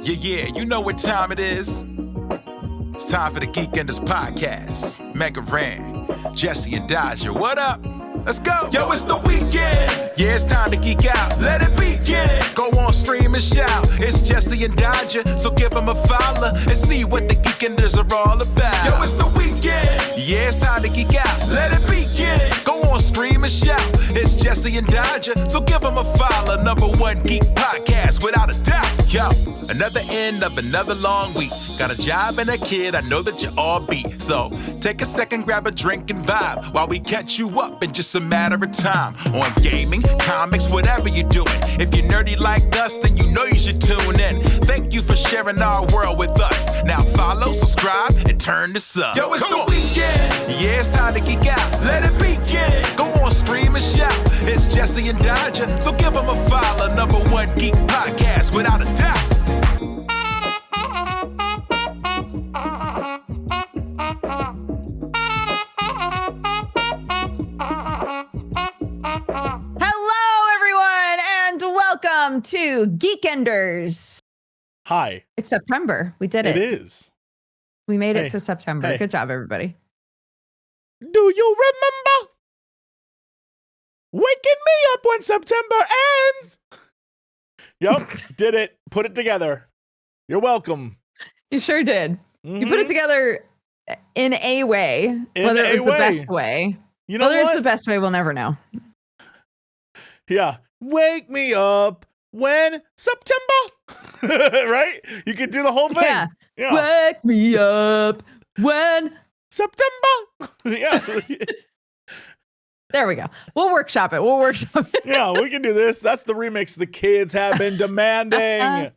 Yeah, you know what time it is. It's time for the Geekenders podcast. MegaRan, Jesse and Dodger, what up? Let's go. Yo, it's the weekend. Yeah, it's time to geek out. Let it begin. Go on, stream and shout. It's Jesse and Dodger, so give them a follow and see what the Geekenders are all about. Yo, it's the weekend. Yeah, it's time to geek out. Let it begin. Go on, stream and shout. It's Jesse and Dodger, so give them a follow. #1 geek podcast, without a doubt. Yo, another end of another long week. Got a job and a kid, I know that you all beat. So take a second, grab a drink and vibe while we catch you up in just a matter of time. On gaming, comics, whatever you're doing. If you're nerdy like us, then you know you should tune in. Thank you for sharing our world with us. Now follow, subscribe, and turn this up. Yo, it's the weekend. Yeah, it's time to geek out. Let it begin. Go on, stream and shout. It's Jesse and Dodger, so give them a follow. #1 geek podcast, without a doubt. Welcome to Geekenders. Hi. It's September. We did it. It is. We made it to September. Good job, everybody. Do you remember waking me up when September ends? Yup, did it. Put it together. You're welcome. You sure did. Mm-hmm. You put it together in a way. Whether it was the best way. You know Whether what? It's the best way, we'll never know. Yeah. Wake me up when September, right? You can do the whole thing. Yeah. Wake me up when September. Yeah. There we go. We'll workshop it. Yeah, we can do this. That's the remix the kids have been demanding.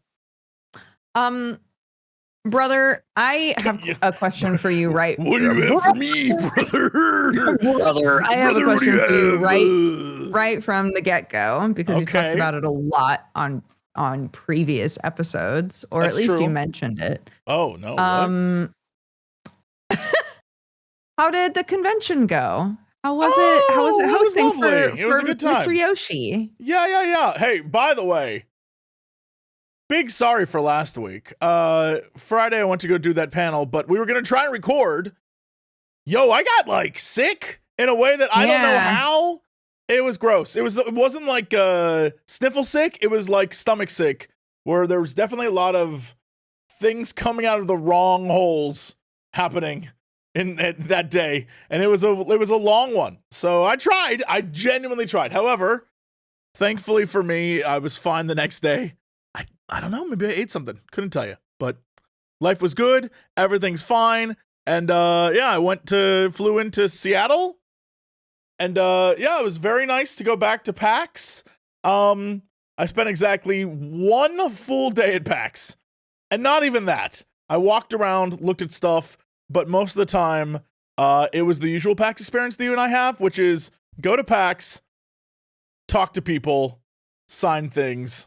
Brother, I have a question for you, right? What do you have for me, brother? Brother, I have a question for you, right from the get-go, because you talked about it a lot on previous episodes, or That's at least true. you mentioned it. Oh no. How did the convention go? How was it? How was it hosting for It was a good time. Mr. Yoshi? Yeah. Hey, by the way, big sorry for last week. Friday I went to go do that panel, but we were gonna try and record. Yo, I got like sick in a way that I don't know how. It was gross. It wasn't like sniffle sick. It was like stomach sick, where there was definitely a lot of things coming out of the wrong holes happening in that day, and it was a long one. So I tried. I genuinely tried. However, thankfully for me, I was fine the next day. I don't know. Maybe I ate something. Couldn't tell you. But life was good. Everything's fine. And I flew into Seattle. And it was very nice to go back to PAX. I spent exactly 1 full day at PAX. And not even that. I walked around, looked at stuff, but most of the time, it was the usual PAX experience that you and I have, which is go to PAX, talk to people, sign things,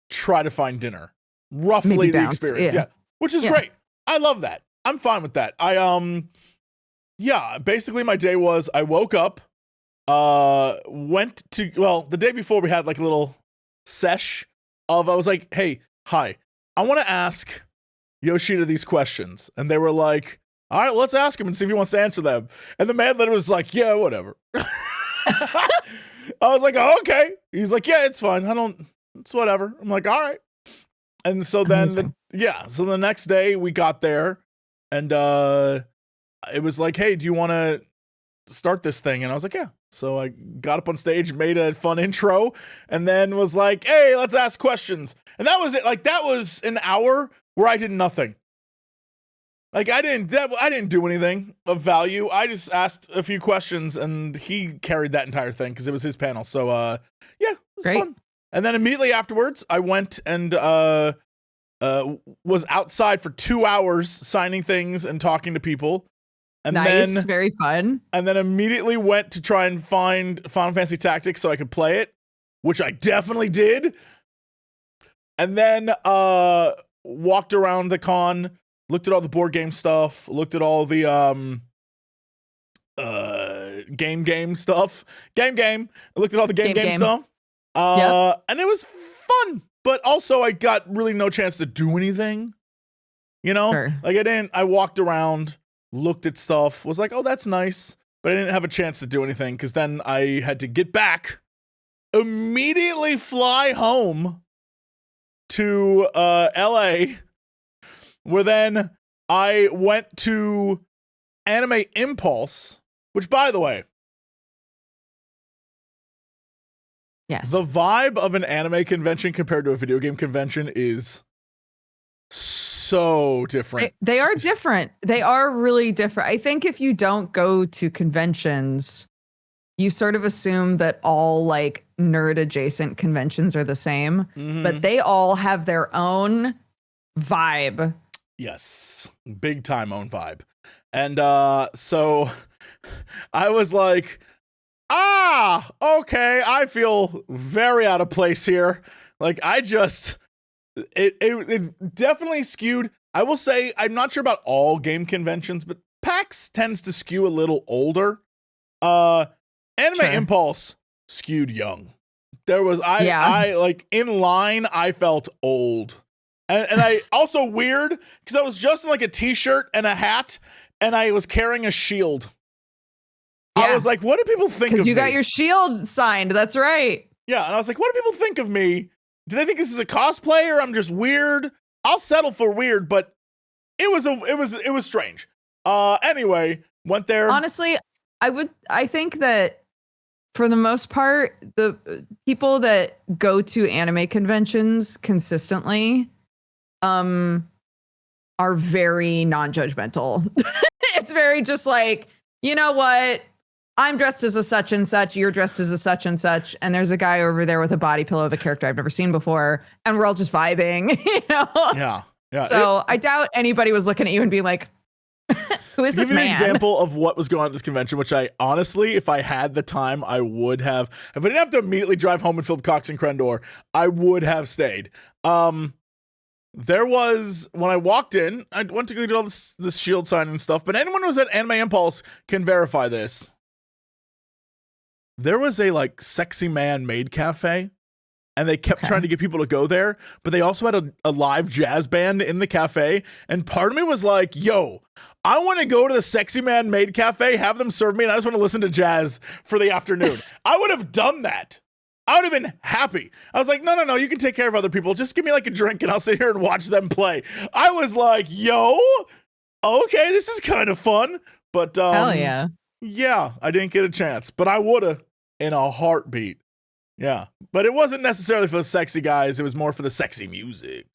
try to find dinner. Roughly the experience. Yeah. Which is great. I love that. I'm fine with that. Basically my day was I woke up, the day before we had like a little sesh of, I was like, hey, hi, I want to ask Yoshida these questions. And they were like, all right, let's ask him and see if he wants to answer them. And the man literally was like, yeah, whatever. I was like, oh, okay. He's like, yeah, it's fine. It's whatever. I'm like, all right. And so then, the next day we got there and it was like, hey, do you want to start this thing? And I was like, yeah. So I got up on stage, made a fun intro, and then was like, hey, let's ask questions. And that was it. Like, that was an hour where I did nothing. Like, I didn't do anything of value. I just asked a few questions, and he carried that entire thing because it was his panel. So, it was fun. And then immediately afterwards, I went and was outside for 2 hours signing things and talking to people. And nice, very fun. And then immediately went to try and find Final Fantasy Tactics so I could play it, which I definitely did. And then walked around the con, looked at all the board game stuff, looked at all the game stuff. Game. I looked at all the game stuff. And it was fun. but also I got really no chance to do anything. You know, Sure. like I walked around, looked at stuff, was like, oh, that's nice. But I didn't have a chance to do anything because then I had to get back, immediately fly home to LA, where then I went to Anime Impulse, which, by the way, Yes. the vibe of an anime convention compared to a video game convention is so different. They are different. They are really different. I think if you don't go to conventions, you sort of assume that all like nerd adjacent conventions are the same, but they all have their own vibe. Yes, big time own vibe. And so I was like, okay, I feel very out of place here. Like it definitely skewed. I will say, I'm not sure about all game conventions, but PAX tends to skew a little older. Anime Impulse skewed young. There was, I like in line, I felt old. And I also weird because I was just in like a t-shirt and a hat and I was carrying a shield. Yeah. I was like, what do people think of me? Because you got your shield signed. That's right. Yeah. And I was like, what do people think of me? Do they think this is a cosplay or I'm just weird? I'll settle for weird, but it was strange. Anyway, went there. Honestly, I think that for the most part, the people that go to anime conventions consistently are very non-judgmental. It's very just like, you know what? I'm dressed as a such and such, you're dressed as a such and such, and there's a guy over there with a body pillow of a character I've never seen before, and we're all just vibing, you know? Yeah. So I doubt anybody was looking at you and being like, who is this man? Give me an example of what was going on at this convention, which I honestly, if I had the time, I would have. If I didn't have to immediately drive home and film Cox and Crendor, I would have stayed. There was, when I walked in, I went to go do all this shield sign and stuff, but anyone who was at Anime Impulse can verify this. There was a like sexy man maid cafe, and they kept trying to get people to go there, but they also had a live jazz band in the cafe, and part of me was like, yo, I want to go to the sexy man maid cafe, have them serve me, and I just want to listen to jazz for the afternoon. I would have done that. I would have been happy. I was like, no, you can take care of other people. Just give me like a drink and I'll sit here and watch them play. I was like, yo, okay, this is kind of fun. But hell yeah. Yeah, I didn't get a chance, but I would have in a heartbeat. Yeah, but it wasn't necessarily for the sexy guys. It was more for the sexy music.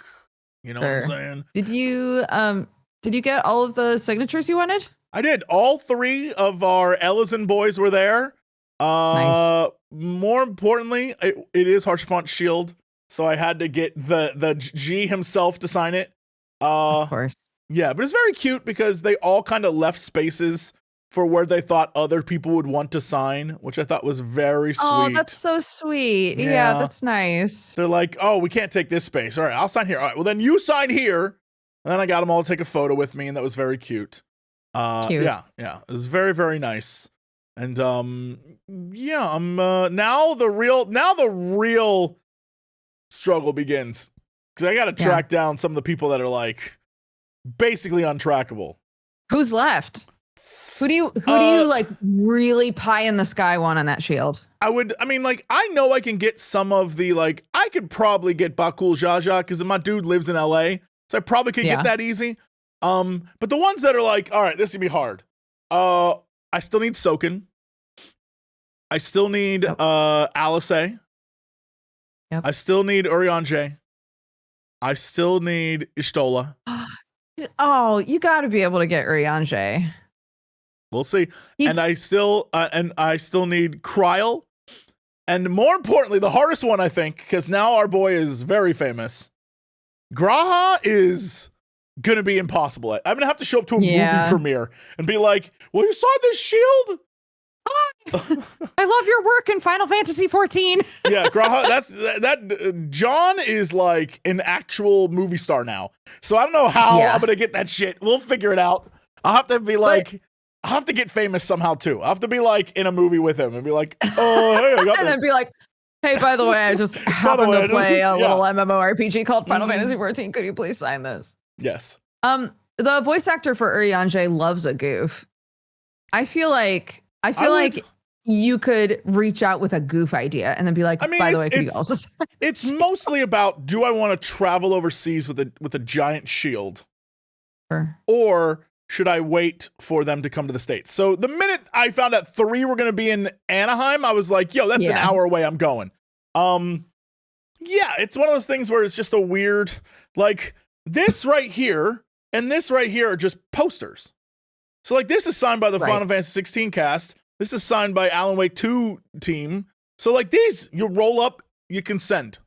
You know what I'm saying? Did you get all of the signatures you wanted? I did. All three of our Ellison boys were there. Nice. More importantly, it is Harshfont Shield, so I had to get the G himself to sign it. Of course. Yeah, but it's very cute because they all kind of left spaces for where they thought other people would want to sign, which I thought was very sweet. Oh, that's so sweet. Yeah, that's nice. They're like, oh, we can't take this space. All right, I'll sign here. All right, well, then you sign here. And then I got them all to take a photo with me, and that was very cute. Cute. Yeah. It was very, very nice. And now the real struggle begins. Because I got to track down some of the people that are like basically untrackable. Who's left? Who do you like really pie in the sky want on that shield? I know I can get some of the I could probably get Bakul Jaja because my dude lives in LA, so I probably could get that easy. But the ones that are like, all right, this is gonna be hard. I still need Soken. I still need Alice. Yep. I still need Uriange. I still need Ishtola. Oh, you got to be able to get Uriange. We'll see. And I still need Kryl. And more importantly, the hardest one, I think, because now our boy is very famous. Graha is going to be impossible. I'm going to have to show up to a movie premiere and be like, well, you saw this shield? I love your work in Final Fantasy XIV. Yeah, Graha, John is like an actual movie star now. So I don't know how I'm going to get that shit. We'll figure it out. I'll have to be I'll have to get famous somehow too. I'll have to be like in a movie with him and be like, oh, hey, I got and then be like, Hey, by the way, I just happened to play a little yeah. MMORPG called Final Fantasy XIV. Could you please sign this? Yes. The voice actor for Urianger loves a goof. I feel like you could reach out with a goof idea and then be like, by the way, could you also sign it's mostly about, do I want to travel overseas with a giant shield? Sure. Or should I wait for them to come to the States? So the minute I found out 3 were going to be in Anaheim, I was like, yo, that's an hour away. I'm going. Yeah, it's one of those things where it's just a weird, like this right here and this right here are just posters. So like this is signed by the Final Fantasy 16 cast. This is signed by Alan Wake 2 team. So like these, you roll up, you can send.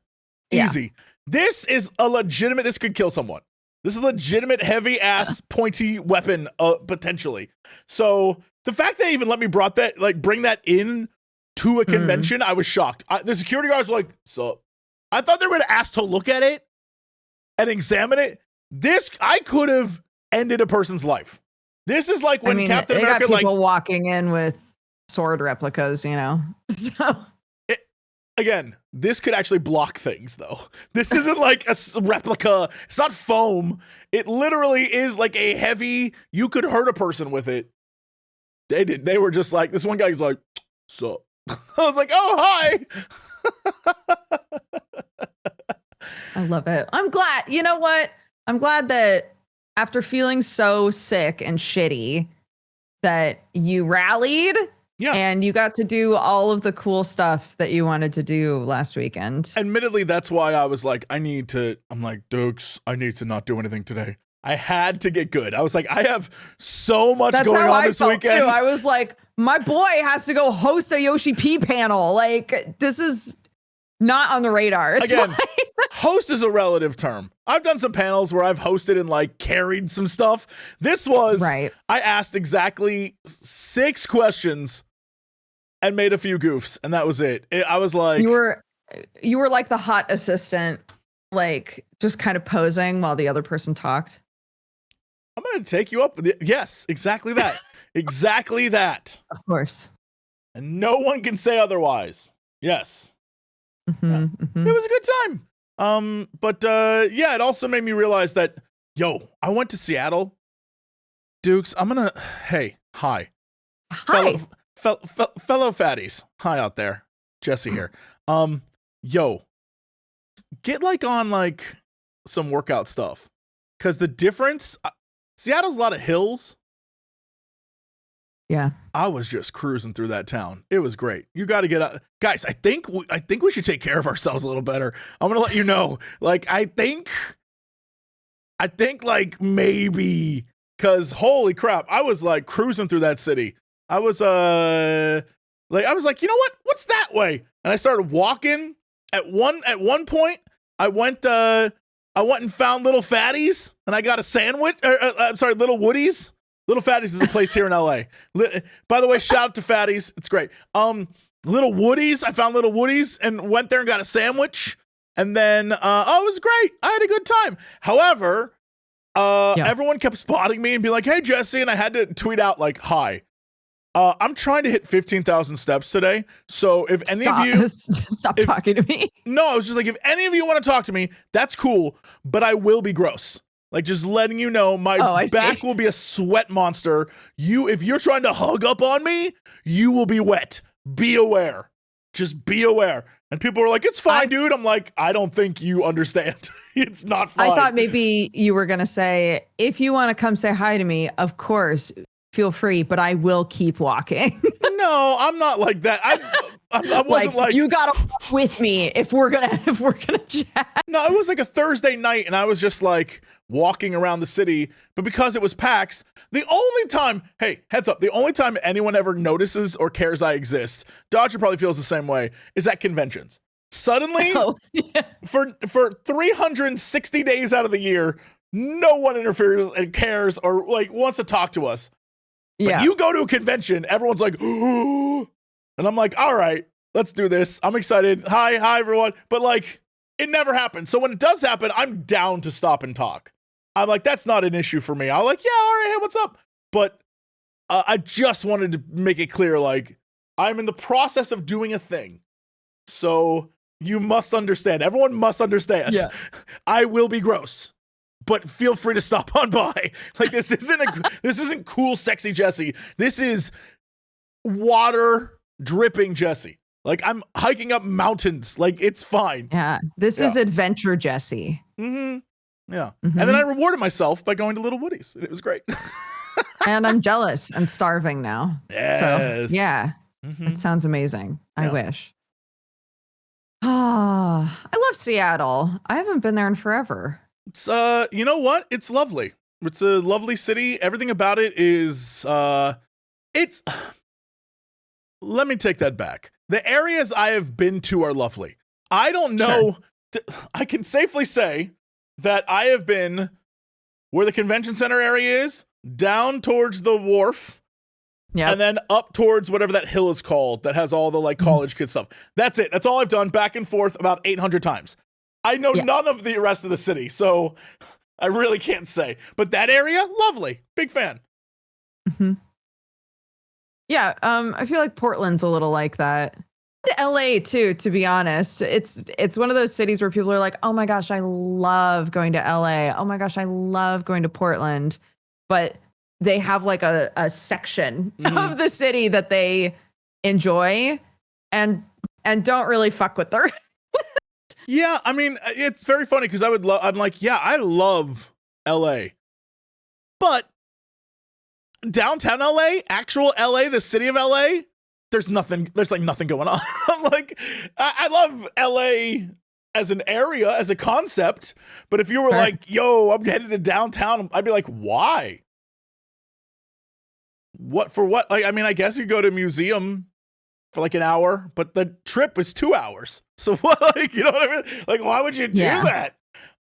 Easy. Yeah. This is a legitimate, this could kill someone. This is a legitimate heavy ass pointy weapon, potentially. So the fact that they even let me bring that in to a convention, I was shocked. The security guards were like, so I thought they were going to ask to look at it and examine it. This, I could have ended a person's life. This is like when Captain America, got people walking in with sword replicas, you know? So. Again, this could actually block things, though. This isn't like a replica. It's not foam. It literally is like a heavy, you could hurt a person with it. They were just like, this one guy was like, so. I was like, oh, hi. I love it. I'm glad. You know what? I'm glad that after feeling so sick and shitty that you rallied. Yeah. And you got to do all of the cool stuff that you wanted to do last weekend. Admittedly, that's why I was like, I'm like, Dukes, I need to not do anything today. I had to get good. I was like, I have so much going on this weekend. Too. I was like, my boy has to go host a Yoshi P panel. Like, this is not on the radar. It's again, host is a relative term. I've done some panels where I've hosted and like carried some stuff. This was, I asked exactly 6 questions and made a few goofs, and that was it. I was like, you were like the hot assistant, like just kind of posing while the other person talked. I'm going to take you up with it. Yes, exactly that. Exactly that. Of course. And no one can say otherwise. Yes. It was a good time. But it also made me realize that, I went to Seattle. Dukes, hey, hi. Hi. Fellow fatties. Hi out there. Jesse here. Get like on like some workout stuff. Cause the difference, Seattle's a lot of hills. Yeah. I was just cruising through that town. It was great. You got to get out. Guys, I think we should take care of ourselves a little better. I'm going to let you know. Like, I think like maybe, cause holy crap, I was like cruising through that city. I was like, you know what? What's that way? And I started walking. At one point, I went and found Little Fatties, and I got a sandwich. Little Woodies. Little Fatties is a place here in LA. By the way, shout out to Fatties. It's great. Little Woodies. I found Little Woodies and went there and got a sandwich. And then, it was great. I had a good time. However, everyone kept spotting me and be like, hey, Jesse. And I had to tweet out like, hi. I'm trying to hit 15,000 steps today. So if any of you stop talking to me. No, I was just like, if any of you want to talk to me, that's cool, but I will be gross. Like just letting you know, my back will be a sweat monster. If you're trying to hug up on me, you will be wet. Be aware. Just be aware. And people were like, it's fine, dude. I'm like, I don't think you understand. It's not fine. I thought maybe you were going to say, if you want to come say hi to me, of course, feel free, but I will keep walking. No, I'm not like that. I wasn't like you gotta walk with me if we're gonna chat. No, it was like a Thursday night, and I was just like walking around the city. But because it was PAX, the only time, hey, heads up, the only time anyone ever notices or cares I exist, Dodger probably feels the same way, is at conventions. Suddenly, for 360 days out of the year, no one interferes and cares or like wants to talk to us. But you go to a convention, everyone's like, ooh, and I'm like, all right, let's do this. I'm excited. Hi, everyone. But like, it never happens. So when it does happen, I'm down to stop and talk. I'm like, that's not an issue for me. I'm like, yeah, all right, hey, what's up? But I just wanted to make it clear, like, I'm in the process of doing a thing. So you must understand. Everyone must understand. Yeah. I will be gross, but feel free to stop on by. Like this isn't cool, sexy Jesse. This is water dripping Jesse. Like I'm hiking up mountains. Like it's fine. Yeah. This is adventure Jesse. Mm-hmm. Yeah. And then I rewarded myself by going to Little Woody's. It was great. And I'm jealous and starving now. Yes. So yeah, it sounds amazing. I wish. Ah, I love Seattle. I haven't been there in forever. It's you know what? It's lovely. It's a lovely city. Everything about it is it's let me take that back. The areas I have been to are lovely. I don't know. I can safely say that I have been where the convention center area is, down towards the wharf, and then up towards whatever that hill is called that has all the like college kid stuff. That's it. That's all I've done, back and forth about 800 times. I know none of the rest of the city, so I really can't say. But that area, lovely. Big fan. Yeah, I feel like Portland's a little like that. LA too, to be honest. It's one of those cities where people are like, "Oh my gosh, I love going to LA. Oh my gosh, I love going to Portland." But they have like a section of the city that they enjoy and don't really fuck with their Yeah, I mean, it's very funny because I'm like, yeah, I love LA. But downtown LA, actual LA, the city of LA, there's like nothing going on. I'm like, I love LA as an area, as a concept, but if you were like, yo, I'm headed to downtown, I'd be like, why? What for what? Like, I mean, I guess you go to a museum for like an hour, but the trip is 2 hours. So what, like, you know what I mean? Like, why would you do that?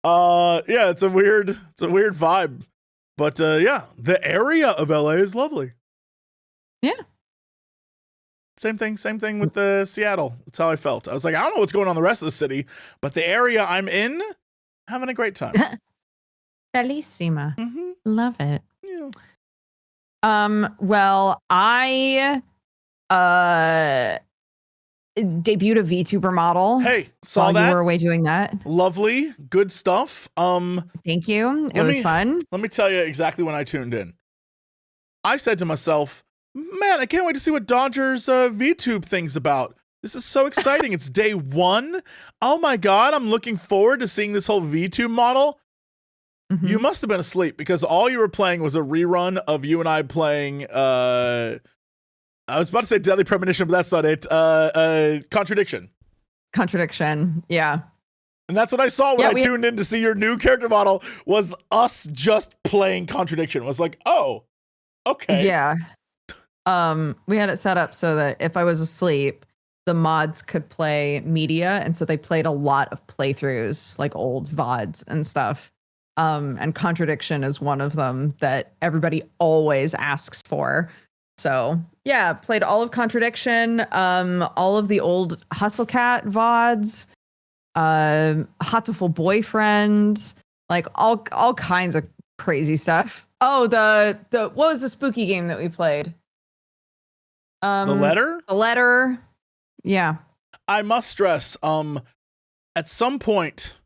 Yeah, it's a weird vibe. But yeah, the area of LA is lovely. Yeah. Same thing with the Seattle. That's how I felt. I was like, I don't know what's going on in the rest of the city, but the area I'm in, having a great time. Bellissima. Love it. Yeah. Well, I debuted a VTuber model. Hey, saw while that. You were away doing that. Lovely, good stuff. Thank you. It was fun. Let me tell you exactly when I tuned in. I said to myself, man, I can't wait to see what Dodger's VTube thing's about. This is so exciting. It's day one. Oh my God, I'm looking forward to seeing this whole VTube model. You must have been asleep because all you were playing was a rerun of you and I playing, I was about to say Deadly Premonition, but that's not it. Contradiction. Yeah. And that's what I saw when I tuned in to see your new character model, was us just playing Contradiction. It was like, oh, okay. Yeah. We had it set up so that if I was asleep, the mods could play media. And so they played a lot of playthroughs, like old VODs and stuff. And Contradiction is one of them that everybody always asks for. So yeah, played all of Contradiction, all of the old Hustle Cat VODs, Hatoful Boyfriend, like all kinds of crazy stuff. Oh, the what was the spooky game that we played? The Letter? The Letter. Yeah. I must stress, at some point,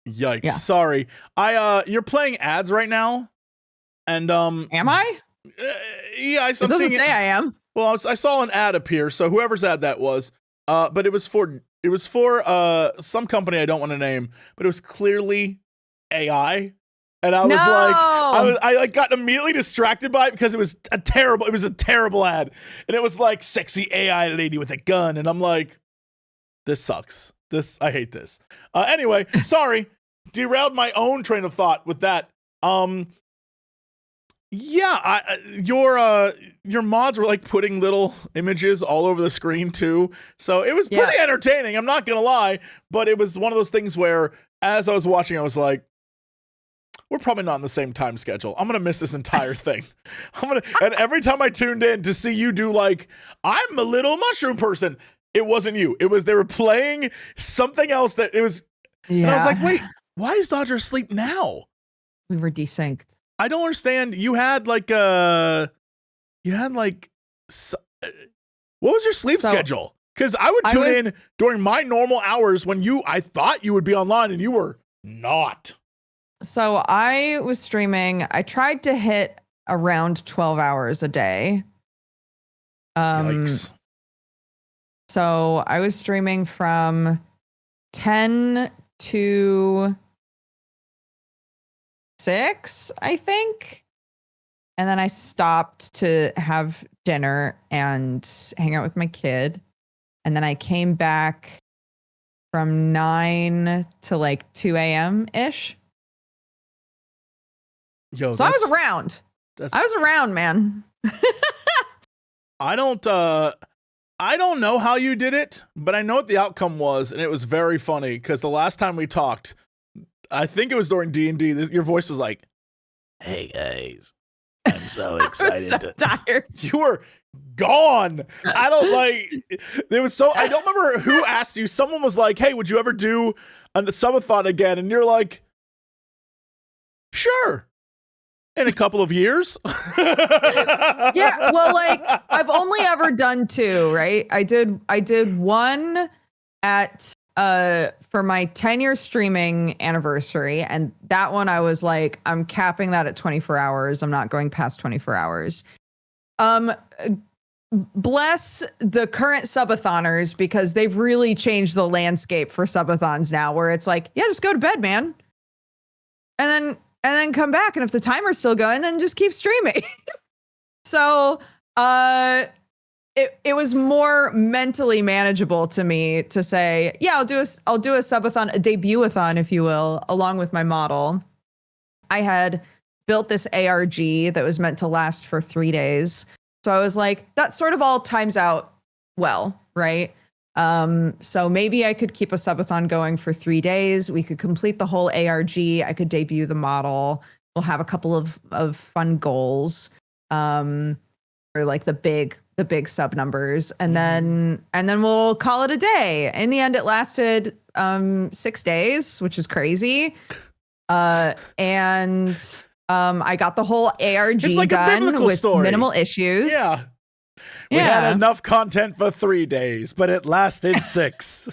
yikes, sorry. You're playing ads right now. And am I? Yeah, it doesn't say I am. Well, I saw an ad appear, so whoever's ad that was, but it was for some company I don't want to name, but it was clearly AI. And I was I like got immediately distracted by it because it was a terrible ad. And it was like sexy AI lady with a gun. And I'm like, this sucks. I hate this. Anyway, sorry. Derailed my own train of thought with that. Yeah, your mods were like putting little images all over the screen too. So it was pretty entertaining. I'm not going to lie, but it was one of those things where as I was watching, I was like, we're probably not on the same time schedule. I'm going to miss this entire thing. And every time I tuned in to see you do like, I'm a little mushroom person, it wasn't you. It was, they were playing something else that it was. Yeah. And I was like, wait, why is Dodger asleep now? We were desynced. I don't understand. You had what was your sleep schedule? Because I would tune in during my normal hours when I thought you would be online and you were not. So I was streaming. I tried to hit around 12 hours a day. Yikes. So I was streaming from 10 to 6, I think. And then I stopped to have dinner and hang out with my kid. And then I came back from 9 to like 2 a.m. ish. So I was around. I was around, man. I don't know how you did it, but I know what the outcome was, and it was very funny because the last time we talked, I think it was during D&D, your voice was like, "Hey guys, I'm so excited." I was so tired. You were gone. I don't remember who asked you. Someone was like, "Hey, would you ever do a subathon again?" And you're like, "Sure. In a couple of years." Yeah, well, like I've only ever done 2, right? I did one at for my 10-year streaming anniversary, and that one I was like, I'm capping that at 24 hours. I'm not going past 24 hours. Bless the current subathoners, because they've really changed the landscape for subathons now, where it's like, yeah, just go to bed, man. And then come back, and if the timer's still going, then just keep streaming. So it was more mentally manageable to me to say, yeah, I'll do a subathon, a debut-a-thon, if you will, along with my model. I had built this ARG that was meant to last for 3 days. So I was like, that sort of all times out well, right? So maybe I could keep a subathon going for 3 days. We could complete the whole ARG. I could debut the model. We'll have a couple of fun goals, or like the big sub numbers, and then we'll call it a day. In the end, it lasted 6 days, which is crazy. And I got the whole ARG done with minimal issues. Yeah. We had enough content for 3 days, but it lasted 6.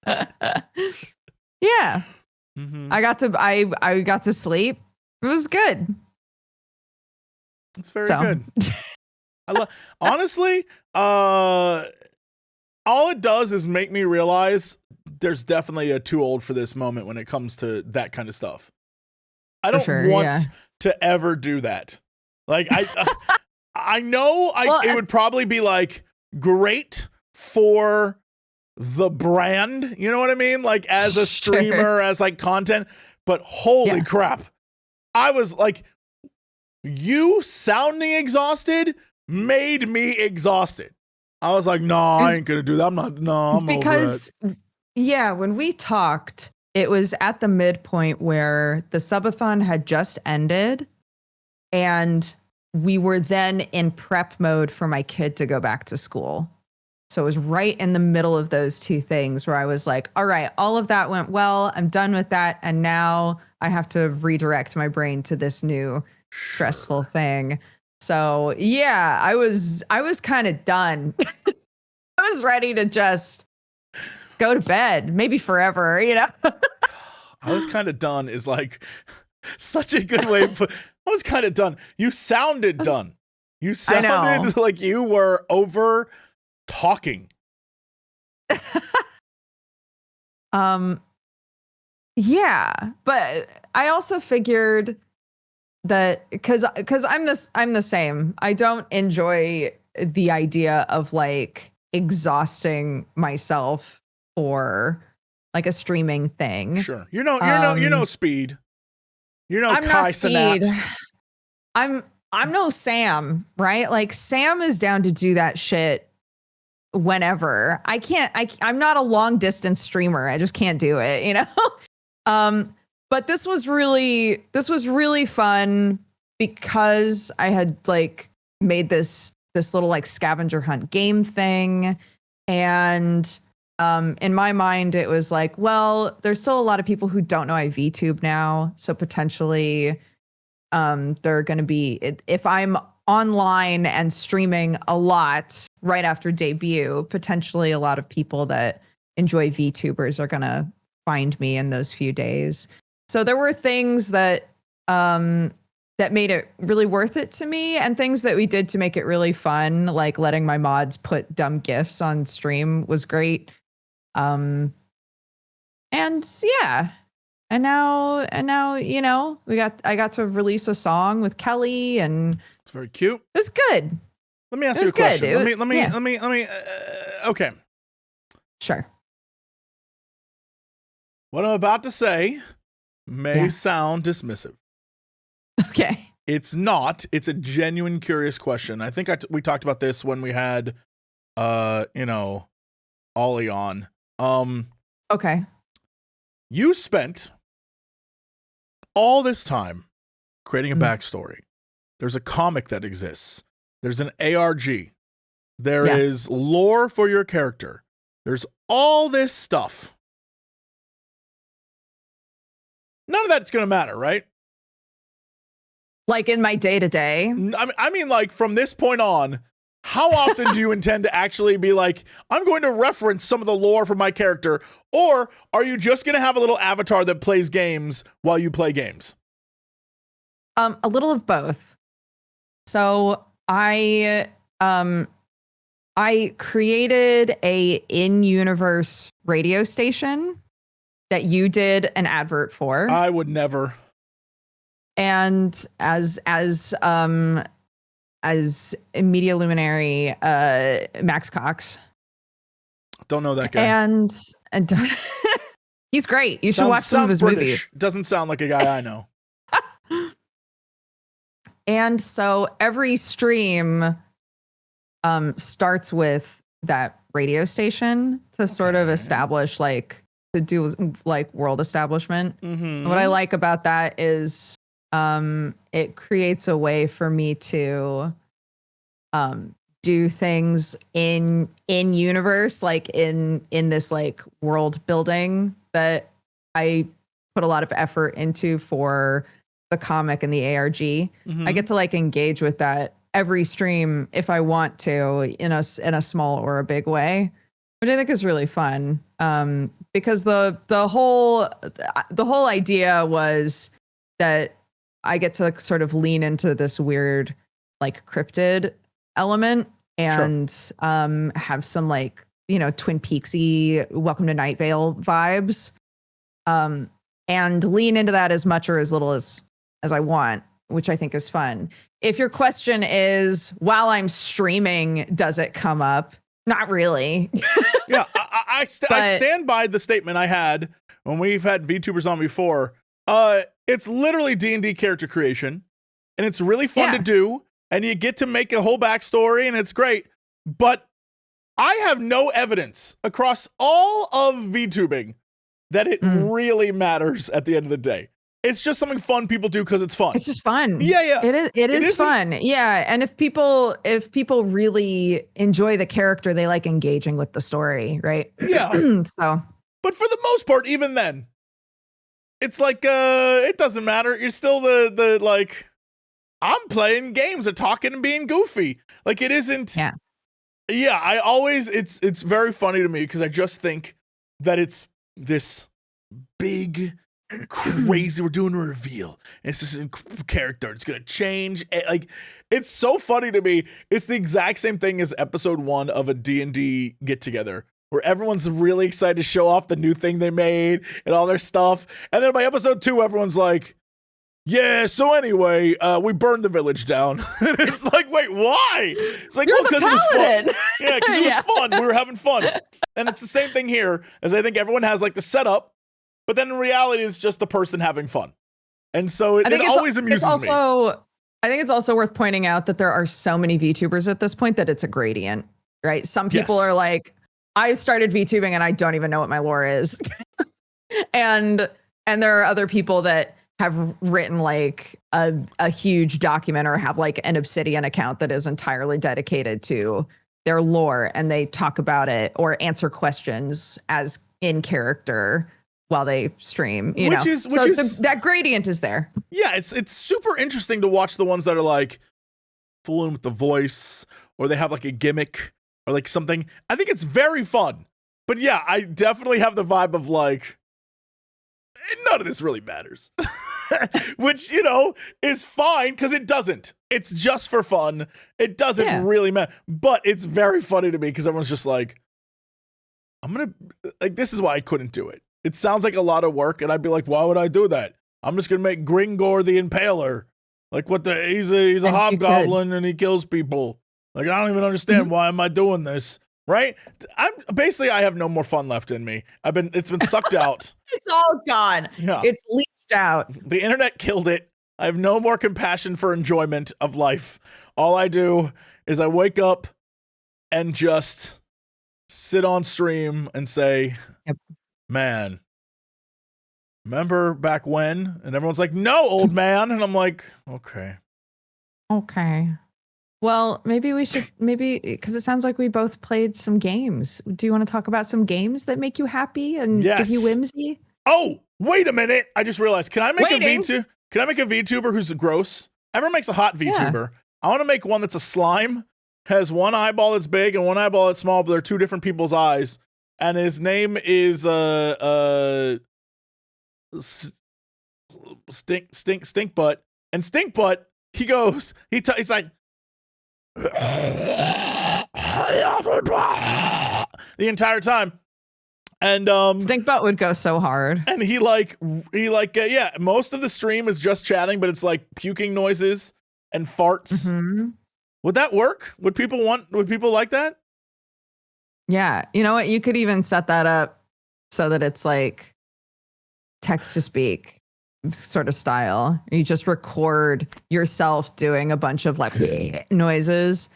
Yeah. Mm-hmm. I got to sleep. It was good. It's very good. Honestly, all it does is make me realize there's definitely a too old for this moment when it comes to that kind of stuff. I don't want to ever do that. Like I know it would probably be like great for the brand, you know what I mean? Like as a streamer, as like content, but holy crap. I was like, you sounding exhausted made me exhausted. I was like, no, I ain't gonna do that. I'm because over it. When we talked, it was at the midpoint where the subathon had just ended, and we were then in prep mode for my kid to go back to school. So it was right in the middle of those two things where I was like, all right, all of that went well. I'm done with that. And now I have to redirect my brain to this new stressful thing. So yeah, I was kind of done. I was ready to just go to bed, maybe forever, you know? I was kind of done is like such a good way to put. I was kind of done. You sounded done. You sounded like you were over talking. Yeah, but I also figured that because I'm the same. I don't enjoy the idea of like exhausting myself for like a streaming thing. Sure. You know Speed. I'm Kai not Speed. I'm no Sam, right? Like Sam is down to do that shit whenever. I'm not a long distance streamer. I just can't do it, you know? But this was really fun because I had like made this little like scavenger hunt game thing. And in my mind, it was like, well, there's still a lot of people who don't know I VTube now. So potentially they're going to be, if I'm online and streaming a lot right after debut. Potentially a lot of people that enjoy VTubers are going to find me in those few days. So there were things that that made it really worth it to me, and things that we did to make it really fun, like letting my mods put dumb GIFs on stream was great. And yeah. And now, I got to release a song with Kelly, and it's very cute. It was good. Let me ask you a question. Let me. Okay. Sure. What I'm about to say may sound dismissive. Okay. It's not. It's a genuine, curious question. I think we talked about this when we had, Ollie on. Okay. You spent all this time creating a backstory. There's a comic that exists. There's an ARG. There is lore for your character. There's all this stuff. None of that's going to matter, right? Like in my day-to-day? I mean, like from this point on, how often do you intend to actually be like, I'm going to reference some of the lore for my character? Or are you just going to have a little avatar that plays games while you play games? A little of both. So I created a in-universe radio station that you did an advert for. I would never. And as media luminary, Max Cox. Don't know that guy. And he's great. You should watch some of his movies. Doesn't sound like a guy I know. And so every stream starts with that radio station to sort of establish, to do world establishment. Mm-hmm. What I like about that is it creates a way for me to do things in universe, in this world building that I put a lot of effort into for the comic and the ARG. Mm-hmm. I get to engage with that every stream if I want to, in a small or a big way, which I think is really fun. Because the whole idea was that I get to sort of lean into this weird cryptid element and have some Twin Peaksy Welcome to Night Vale vibes, and lean into that as much or as little as I want, which I think is fun. If your question is, while I'm streaming, does it come up? Not really. Yeah, I stand by the statement I had when we've had VTubers on before. It's literally D&D character creation, and it's really fun to do, and you get to make a whole backstory, and it's great. But I have no evidence across all of VTubing that it really matters at the end of the day. It's just something fun people do because it's fun. It's just fun. Yeah. It is fun. Yeah. And if people really enjoy the character, they like engaging with the story, right? Yeah. So, but for the most part, even then, it's it doesn't matter. You're still the I'm playing games and talking and being goofy. It isn't. Yeah. Yeah. I always, it's very funny to me because I just think that it's this big, crazy, we're doing a reveal, and it's this character, it's gonna change, it's so funny to me. It's the exact same thing as episode 1 of a D&D get together where everyone's really excited to show off the new thing they made and all their stuff, and then by episode 2 everyone's like, yeah, so anyway, we burned the village down. It's wait, why? It's You're the because it was fun. Yeah, because it was fun. We were having fun. And it's the same thing here, as I think everyone has the setup, but then in reality, it's just the person having fun. And so it always amuses me. I think it's also worth pointing out that there are so many VTubers at this point that it's a gradient, right? Some people are I started VTubing and I don't even know what my lore is. and there are other people that have written a huge document or have an Obsidian account that is entirely dedicated to their lore, and they talk about it or answer questions as in character while they stream, that gradient is there. Yeah, it's super interesting to watch the ones that are fooling with the voice, or they have like a gimmick or like something. I think it's very fun. But yeah, I definitely have the vibe of like, none of this really matters. Which, you know, is fine because it doesn't. It's just for fun. It doesn't really matter. But it's very funny to me because everyone's just like, this is why I couldn't do it. It sounds like a lot of work, and I'd be like, why would I do that? I'm just gonna make Gringor the Impaler. Like, he's a hobgoblin and he kills people. Like, I don't even understand why am I doing this, right? I have no more fun left in me. It's been sucked out. It's all gone. Yeah. It's leached out. The internet killed it. I have no more compassion for enjoyment of life. All I do is I wake up and just sit on stream and say, man, remember back when? And everyone's like, no, old man. And I'm like, okay. Well, maybe because it sounds like we both played some games. Do you want to talk about some games that make you happy and give you whimsy? Oh, wait a minute. I just realized, can I make a VTuber who's gross? Everyone makes a hot VTuber. I want to make one that's a slime, has one eyeball that's big and one eyeball that's small, but they're two different people's eyes. And his name is Stink Butt. And Stink Butt, he goes, he's like the entire time. And Stink Butt would go so hard. And he most of the stream is just chatting, but it's like puking noises and farts. Mm-hmm. Would that work? Would people like that? Yeah. You know what? You could even set that up so that it's like text to speak sort of style. You just record yourself doing a bunch of like noises.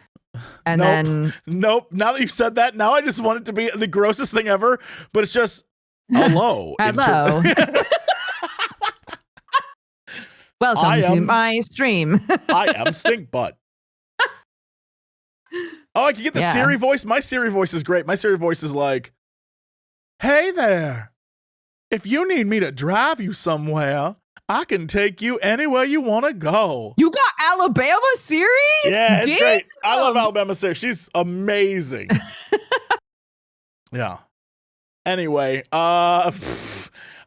And Nope. Now that you've said that, now I just want it to be the grossest thing ever, but it's just hello. Hello. Welcome to my stream. I am Stink Butt. Oh, I can get the Siri voice. My Siri voice is great. My Siri voice is like, hey there. If you need me to drive you somewhere, I can take you anywhere you want to go. You got Alabama Siri? Yeah, it's great. I love Alabama Siri. She's amazing. Yeah. Anyway, hey,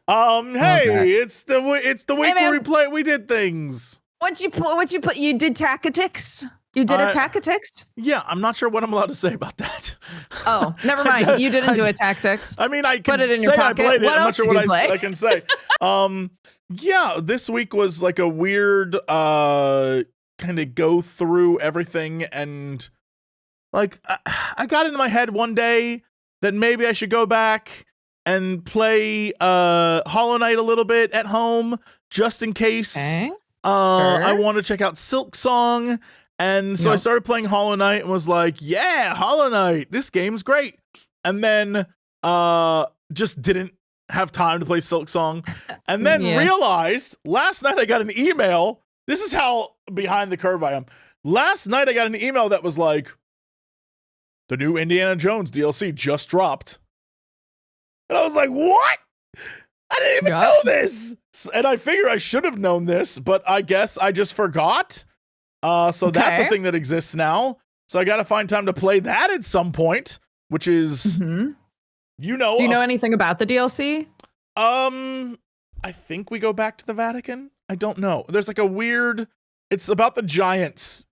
it's the week where we play. We did things. What you put? You did tactics. You did a tactics? Yeah, I'm not sure what I'm allowed to say about that. Oh, never mind. You didn't do a tactics. I mean, I can put it in say your pocket. I played it. What I'm not else sure did what you play? I can say. Yeah, this week was like a weird kind of go through everything, and like I got into my head one day that maybe I should go back and play Hollow Knight a little bit at home just in case. Okay. I want to check out Silksong. And so I started playing Hollow Knight and was like, yeah, Hollow Knight, this game's great. And then just didn't have time to play Silksong. And then realized last night I got an email. This is how behind the curve I am. Last night I got an email that was like, the new Indiana Jones DLC just dropped. And I was like, what? I didn't even know this. And I figure I should have known this, but I guess I just forgot. So that's a thing that exists now. So I got to find time to play that at some point, which is, Do you know anything about the DLC? I think we go back to the Vatican. I don't know. There's like it's about the giants,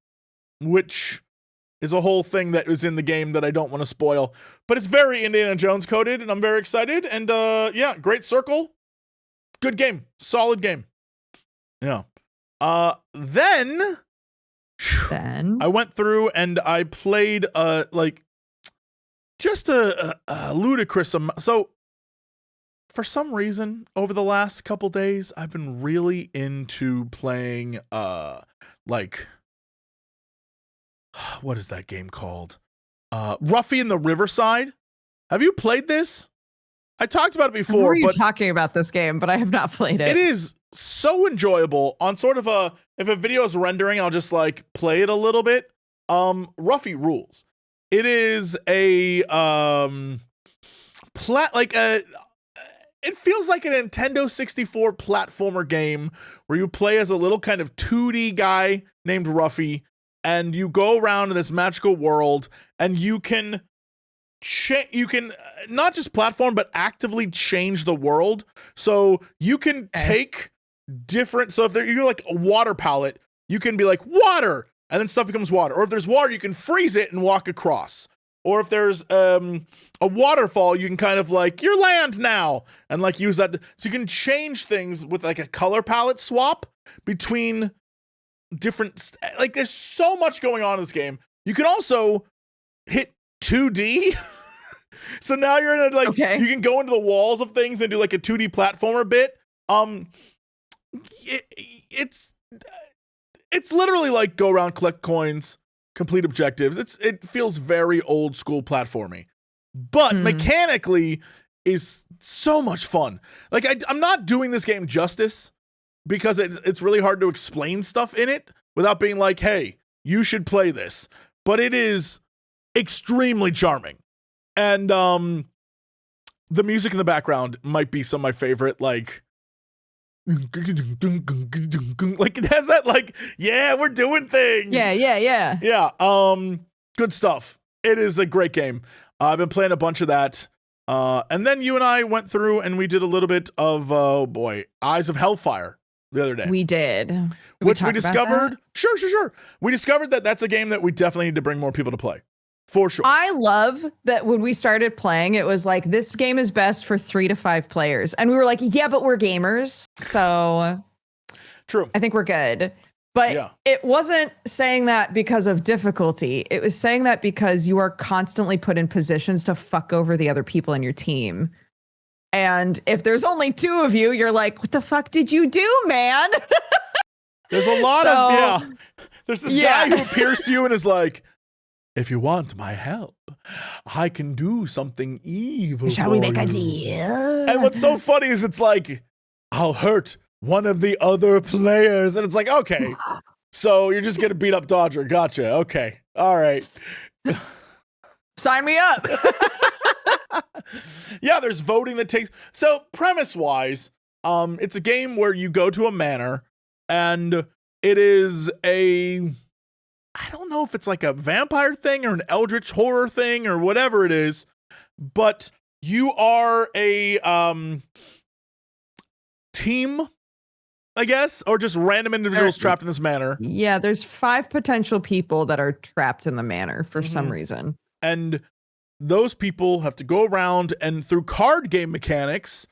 which is a whole thing that is in the game that I don't want to spoil, but it's very Indiana Jones coded and I'm very excited. And great circle. Good game. Solid game. Yeah. Then I went through and I played just a ludicrous amount. So for some reason over the last couple days I've been really into playing what is that game called? Ruffy in the Riverside. Have you played this? I talked about it before. I remember you talking about this game, but I have not played it. It is so enjoyable on sort of if a video is rendering, I'll just like play it a little bit. Ruffy rules. It is a it feels like a Nintendo 64 platformer game where you play as a little kind of 2D guy named Ruffy, and you go around in this magical world, and you can not just platform, but actively change the world. So you can take different. So if you're like a water palette, you can be like water, and then stuff becomes water. Or if there's water, you can freeze it and walk across. Or if there's a waterfall, you can kind of like, you're land now, and like use that. So you can change things with like a color palette swap between different, like there's so much going on in this game. You can also hit 2D. So now you're in a, like, you can go into the walls of things and do like a 2D platformer bit. It's literally like go around, collect coins, complete objectives. It feels very old school platformy, but mechanically is so much fun. Like I'm not doing this game justice because it's really hard to explain stuff in it without being like, hey, you should play this. But it is extremely charming. And the music in the background might be some of my favorite, like it has that like, yeah, we're doing things. Yeah. Good stuff. It is a great game. I've been playing a bunch of that. And then you and I went through and we did a little bit of Eyes of Hellfire the other day. We did. Which we discovered. Sure. We discovered that that's a game that we definitely need to bring more people to play. For sure. I love that when we started playing, it was like, this game is best for 3 to 5 players. And we were like, yeah, but we're gamers. So true. I think we're good. But it wasn't saying that because of difficulty. It was saying that because you are constantly put in positions to fuck over the other people in your team. And if there's only 2 of you, you're like, what the fuck did you do, man? There's a lot of, There's this guy who appears to you and is like, if you want my help, I can do something evil. Shall we make a deal? And what's so funny is it's like, I'll hurt one of the other players. And it's like, okay, so you're just going to beat up Dodger. Gotcha. Okay. All right. Sign me up. Yeah, there's voting that takes. So premise-wise, it's a game where you go to a manor, and it is I don't know if it's like a vampire thing or an eldritch horror thing or whatever it is, but you are a team, I guess, or just random individuals trapped in this manor. Yeah, there's 5 potential people that are trapped in the manor for some reason. And those people have to go around and through card game mechanics,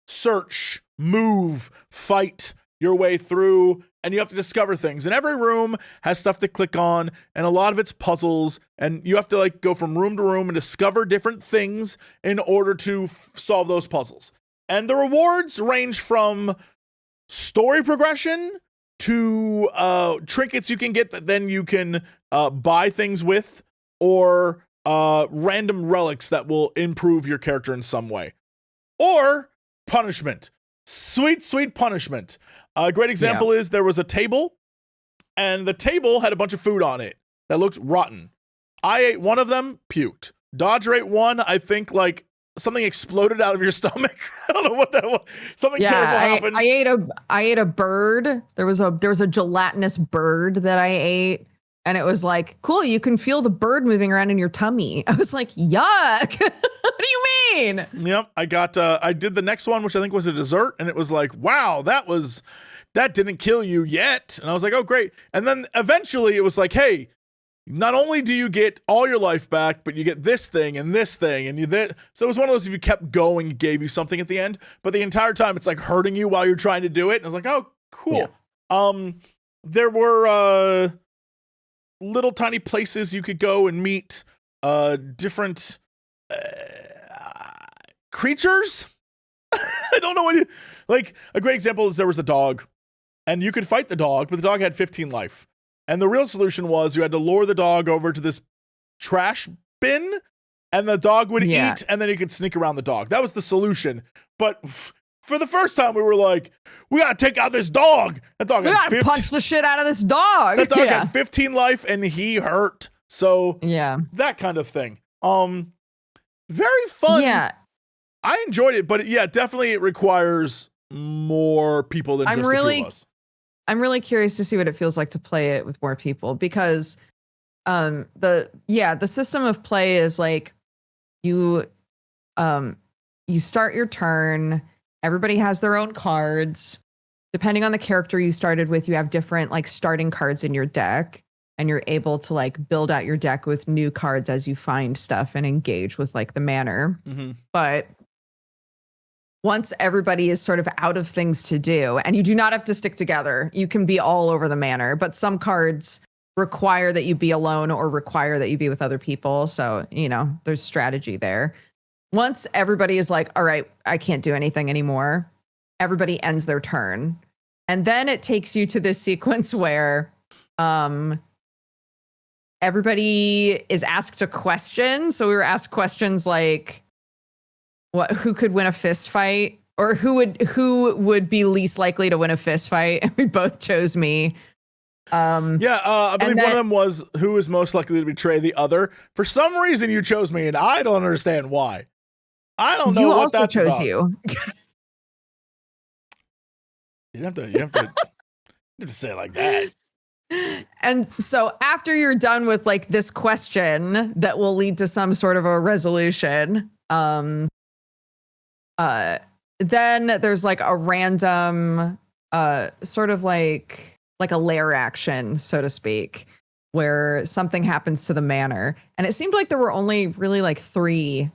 search, move, fight your way through, and you have to discover things. And every room has stuff to click on, and a lot of it's puzzles, and you have to like go from room to room and discover different things in order to solve those puzzles. And the rewards range from story progression to trinkets you can get that then you can buy things with, or random relics that will improve your character in some way. Or punishment. Sweet punishment. A great example is there was a table, and the table had a bunch of food on it that looked rotten. I ate one of them, puked. Dodger ate one, I think like something exploded out of your stomach. I don't know what that was. Something terrible happened. I ate a bird. There was a gelatinous bird that I ate, and it was like, cool, you can feel the bird moving around in your tummy. I was like, yuck. What do you mean? Yep, I did the next one, which I think was a dessert, and it was like, wow, that didn't kill you yet. And I was like, oh, great. And then eventually it was like, hey, not only do you get all your life back, but you get this thing and this thing. And so it was one of those, if you kept going, it gave you something at the end. But the entire time it's like hurting you while you're trying to do it. And I was like, oh, cool. Yeah. There were little tiny places you could go and meet different creatures. I don't know like a great example is there was a dog, and you could fight the dog, but the dog had 15 life. And the real solution was you had to lure the dog over to this trash bin, and the dog would eat, and then you could sneak around the dog. That was the solution. But for the first time, we were like, we gotta take out this dog. That dog we gotta punch the shit out of this dog. That dog had 15 life, and he hurt. So that kind of thing. Very fun. Yeah. I enjoyed it, but definitely it requires more people than just the 2 of us. I'm really curious to see what it feels like to play it with more people, because the system of play is like you start your turn, everybody has their own cards. Depending on the character you started with, you have different like starting cards in your deck, and you're able to like build out your deck with new cards as you find stuff and engage with like the manner. Mm-hmm. But once everybody is sort of out of things to do, and you do not have to stick together, you can be all over the manor, but some cards require that you be alone or require that you be with other people. So, there's strategy there. Once everybody is like, all right, I can't do anything anymore, everybody ends their turn. And then it takes you to this sequence where everybody is asked a question. So we were asked questions like, who could win a fist fight, or who would be least likely to win a fist fight? And we both chose me. I believe one of them was who is most likely to betray the other. For some reason, you chose me, and I don't understand why. I don't know what that's about. You also chose you. You have to say it like that. And so after you're done with like this question that will lead to some sort of a resolution, then there's like a random sort of like a lair action, so to speak, where something happens to the manor. And it seemed like there were only really like 3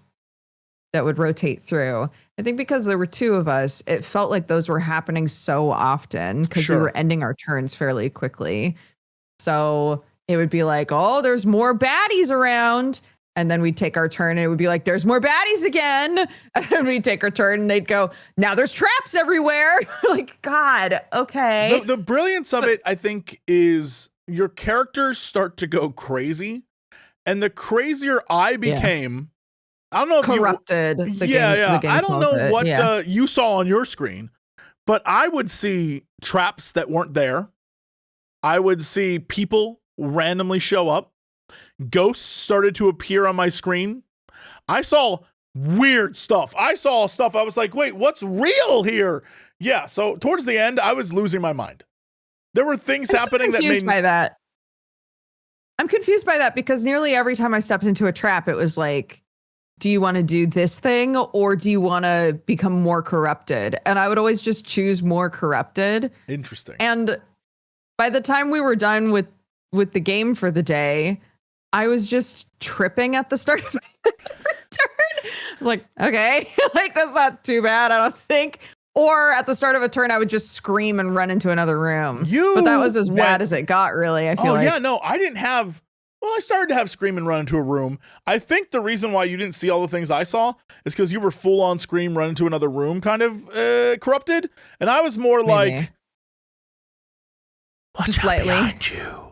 that would rotate through. I think because there were 2 of us, it felt like those were happening so often because we were ending our turns fairly quickly. So it would be like, oh, there's more baddies around. And then we'd take our turn and it would be like, there's more baddies again. And then we'd take our turn and they'd go, now there's traps everywhere. Like, God, okay. The brilliance of it, I think, is your characters start to go crazy. And the crazier I became, I don't know if corrupted. The game I don't know what it. You saw on your screen, but I would see traps that weren't there. I would see people randomly show up. Ghosts started to appear on my screen. I saw weird stuff. I saw stuff. I was like, wait, what's real here? Yeah. So towards the end, I was losing my mind. There were things happening that made me. I'm confused by that because nearly every time I stepped into a trap, it was like, do you want to do this thing or do you want to become more corrupted? And I would always just choose more corrupted. Interesting. And by the time we were done with the game for the day, I was just tripping at the start of my turn. I was like, okay, like that's not too bad, I don't think. Or at the start of a turn, I would just scream and run into another room. But that was as bad as it got, really, I feel like. Oh, yeah, no, I didn't have... Well, I started to have scream and run into a room. I think the reason why you didn't see all the things I saw is because you were full on scream, run into another room, kind of corrupted. And I was more like... Watch just slightly behind you.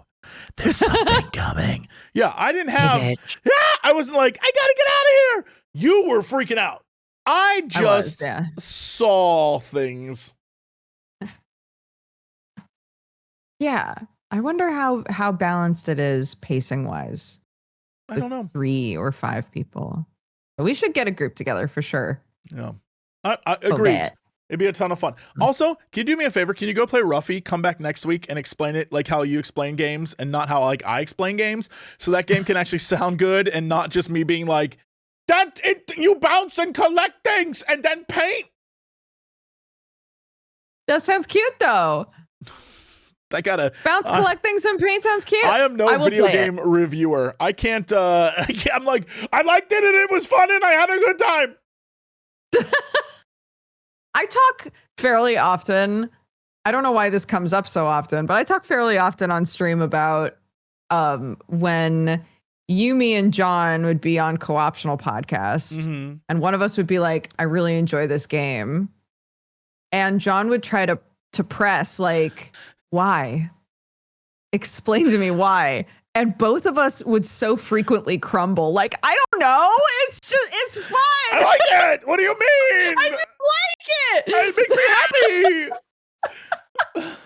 There's something coming. Yeah, I didn't have... I wasn't like, I gotta get out of here. You were freaking out. I just saw things. Yeah. I wonder how balanced it is pacing wise. I don't know. 3 or 5 people. But we should get a group together for sure. Yeah. I agreed. It'd be a ton of fun. Also, can you do me a favor? Can you go play Ruffy, come back next week and explain it like how you explain games and not how like I explain games? So that game can actually sound good and not just me being like, you bounce and collect things and then paint. That sounds cute though. I gotta bounce, collect things, and paint sounds cute. I am no video game reviewer. I'm like, I liked it and it was fun and I had a good time. I talk fairly often. I don't know why this comes up so often, but I talk fairly often on stream about when me and John would be on co-optional podcasts, and one of us would be like, I really enjoy this game. And John would try to press like, why? Explain to me why. And both of us would so frequently crumble. Like, I don't know. It's fun. I like it. What do you mean? I just like it. It makes me happy.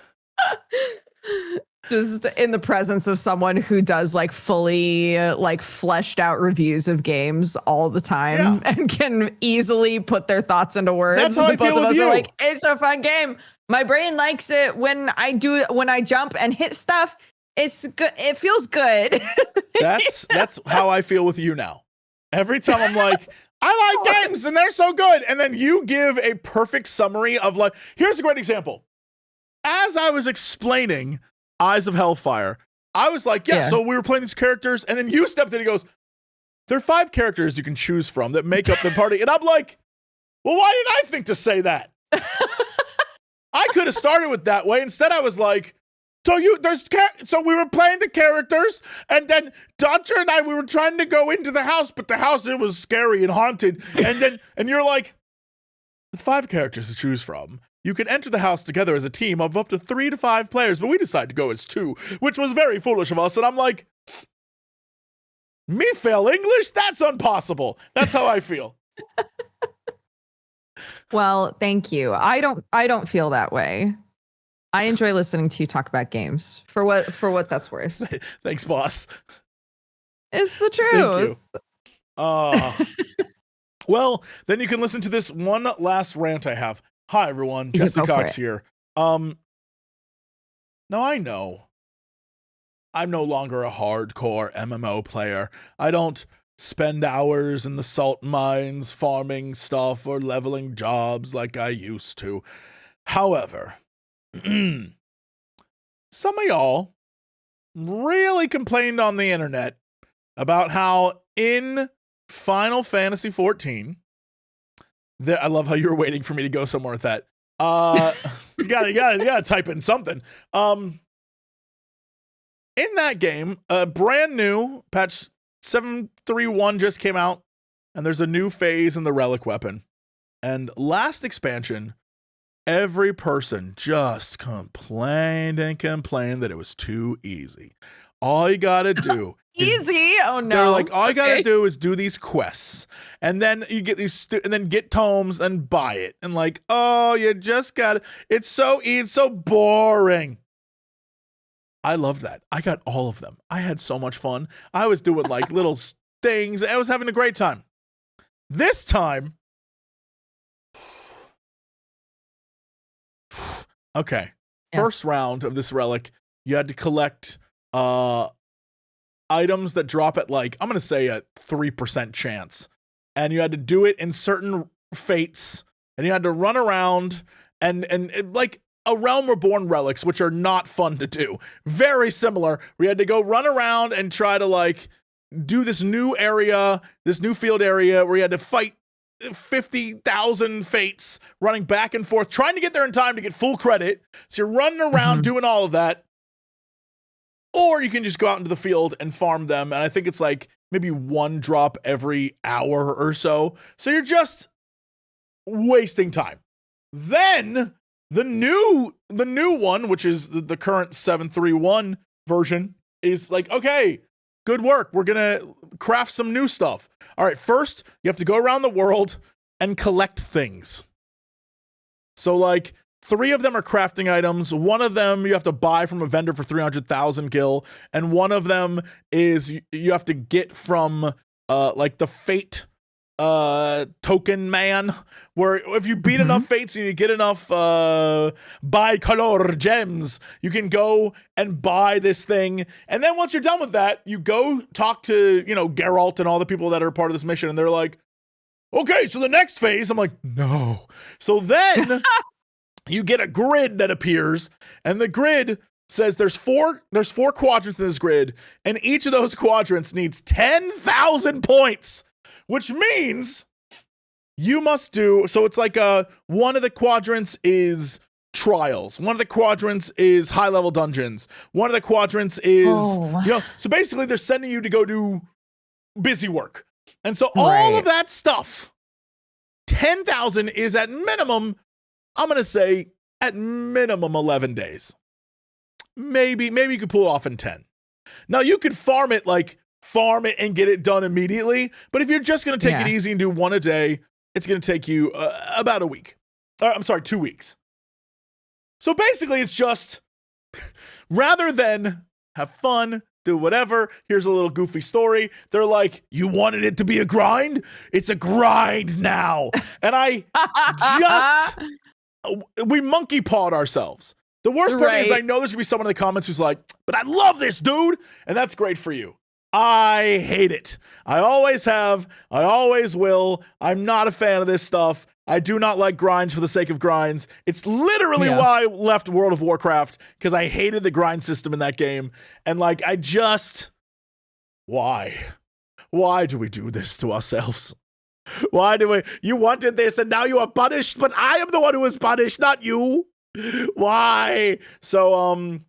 Just in the presence of someone who does like fully like fleshed out reviews of games all the time and can easily put their thoughts into words. That's how I feel both of with us you. are like, it's a fun game. My brain likes it when I jump and hit stuff. It's good. It feels good. That's how I feel with you now. Every time I'm like, I like games and they're so good. And then you give a perfect summary of like, here's a great example. As I was explaining Eyes of Hellfire, I was like, yeah, so we were playing these characters. And then you stepped in and goes, there are 5 characters you can choose from that make up the party. And I'm like, well, why didn't I think to say that? I could have started with that way. Instead, I was like, so we were playing the characters, and then Dodger and we were trying to go into the house, but the house, it was scary and haunted. And you're like, with 5 characters to choose from, you can enter the house together as a team of up to 3 to 5 players, but we decided to go as 2, which was very foolish of us. And I'm like, me fail English? That's impossible. That's how I feel. Well, thank you. I don't feel that way. I enjoy listening to you talk about games for what that's worth. Thanks, boss. It's the truth. Thank you. Well, then you can listen to this one last rant I have. Hi, everyone. Jesse Cox here. Now I know I'm no longer a hardcore MMO player. I don't spend hours in the salt mines farming stuff or leveling jobs like I used to. However, some of y'all really complained on the internet about how in Final Fantasy XIV, I love how you were waiting for me to go somewhere with that. You gotta type in something. In that game, a brand new patch 7.3.1 just came out, and there's a new phase in the relic weapon. And last expansion, every person just complained that it was too easy. All you gotta do easy. Oh no. They're like, all you gotta do is do these quests, and then you get these, and then get tomes and buy it, and like, oh, you just gotta. It's so easy, it's so boring. I loved that. I got all of them. I had so much fun. I was doing like little things. I was having a great time. This time, okay. Yes. First round of this relic, you had to collect items that drop at like, I'm going to say a 3% chance. And you had to do it in certain fates, and you had to run around and like a Realm Reborn relics, which are not fun to do. Very similar. We had to go run around and try to like do this new area, this new field area where you had to fight 50,000 fates running back and forth, trying to get there in time to get full credit. So you're running around doing all of that. Or you can just go out into the field and farm them. And I think it's like maybe 1 drop every hour or so. So you're just wasting time. Then the new one, which is the current 7.3.1 version, is like, okay, good work. We're going to craft some new stuff. All right, first, you have to go around the world and collect things. So, like, 3 of them are crafting items. 1 of them you have to buy from a vendor for 300,000 gil. And 1 of them is you have to get from, like, the Fate token man, where if you beat enough fates and you get enough bicolor gems, you can go and buy this thing. And then once you're done with that, you go talk to, Geralt and all the people that are part of this mission, and they're like, okay, so the next phase. I'm like, no. So then you get a grid that appears, and the grid says there's four quadrants in this grid, and each of those quadrants needs 10,000 points. Which means you must do, so it's like one of the quadrants is trials. One of the quadrants is high level dungeons. One of the quadrants is, so basically they're sending you to go do busy work. And so all of that stuff, 10,000 is at minimum, I'm going to say at minimum 11 days. Maybe you could pull it off in 10. Now you could farm it and get it done immediately. But if you're just going to take it easy and do 1 a day, it's going to take you about a week. 2 weeks. So basically it's just, rather than have fun, do whatever, here's a little goofy story. They're like, you wanted it to be a grind? It's a grind now. And I just we monkey pawed ourselves. The worst part is I know there's gonna be someone in the comments who's like, but I love this, dude. And that's great for you. I hate it. I always have. I always will. I'm not a fan of this stuff. I do not like grinds for the sake of grinds. It's literally why I left World of Warcraft, because I hated the grind system in that game. And like, why? Why do we do this to ourselves? Why do we? You wanted this and now you are punished, but I am the one who is punished, not you. Why? So,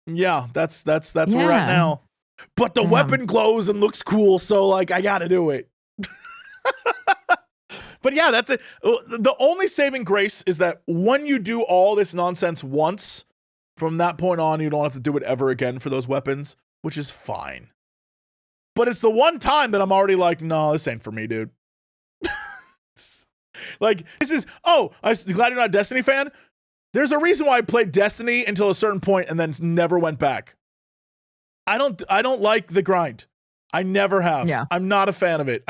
yeah, that's where we're at now. But the weapon glows and looks cool, so like, I gotta do it. But yeah, that's it. The only saving grace is that when you do all this nonsense once, from that point on, you don't have to do it ever again for those weapons, which is fine. But it's the one time that I'm already like, no, this ain't for me, dude. Like, this is, I'm glad you're not a Destiny fan. There's a reason why I played Destiny until a certain point and then never went back. I don't like the grind. I never have. Yeah. I'm not a fan of it.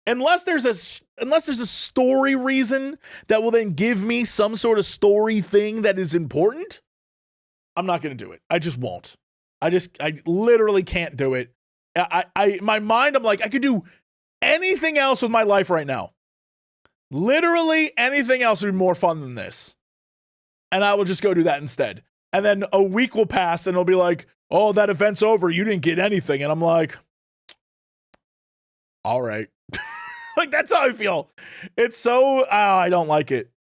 Unless there's a story reason that will then give me some sort of story thing that is important, I'm not going to do it. I just won't. I literally can't do it. In my mind, I'm like, I could do anything else with my life right now. Literally anything else would be more fun than this. And I will just go do that instead. And then a week will pass and it'll be like, oh, that event's over. You didn't get anything. And I'm like, all right. Like, that's how I feel. It's so, I don't like it.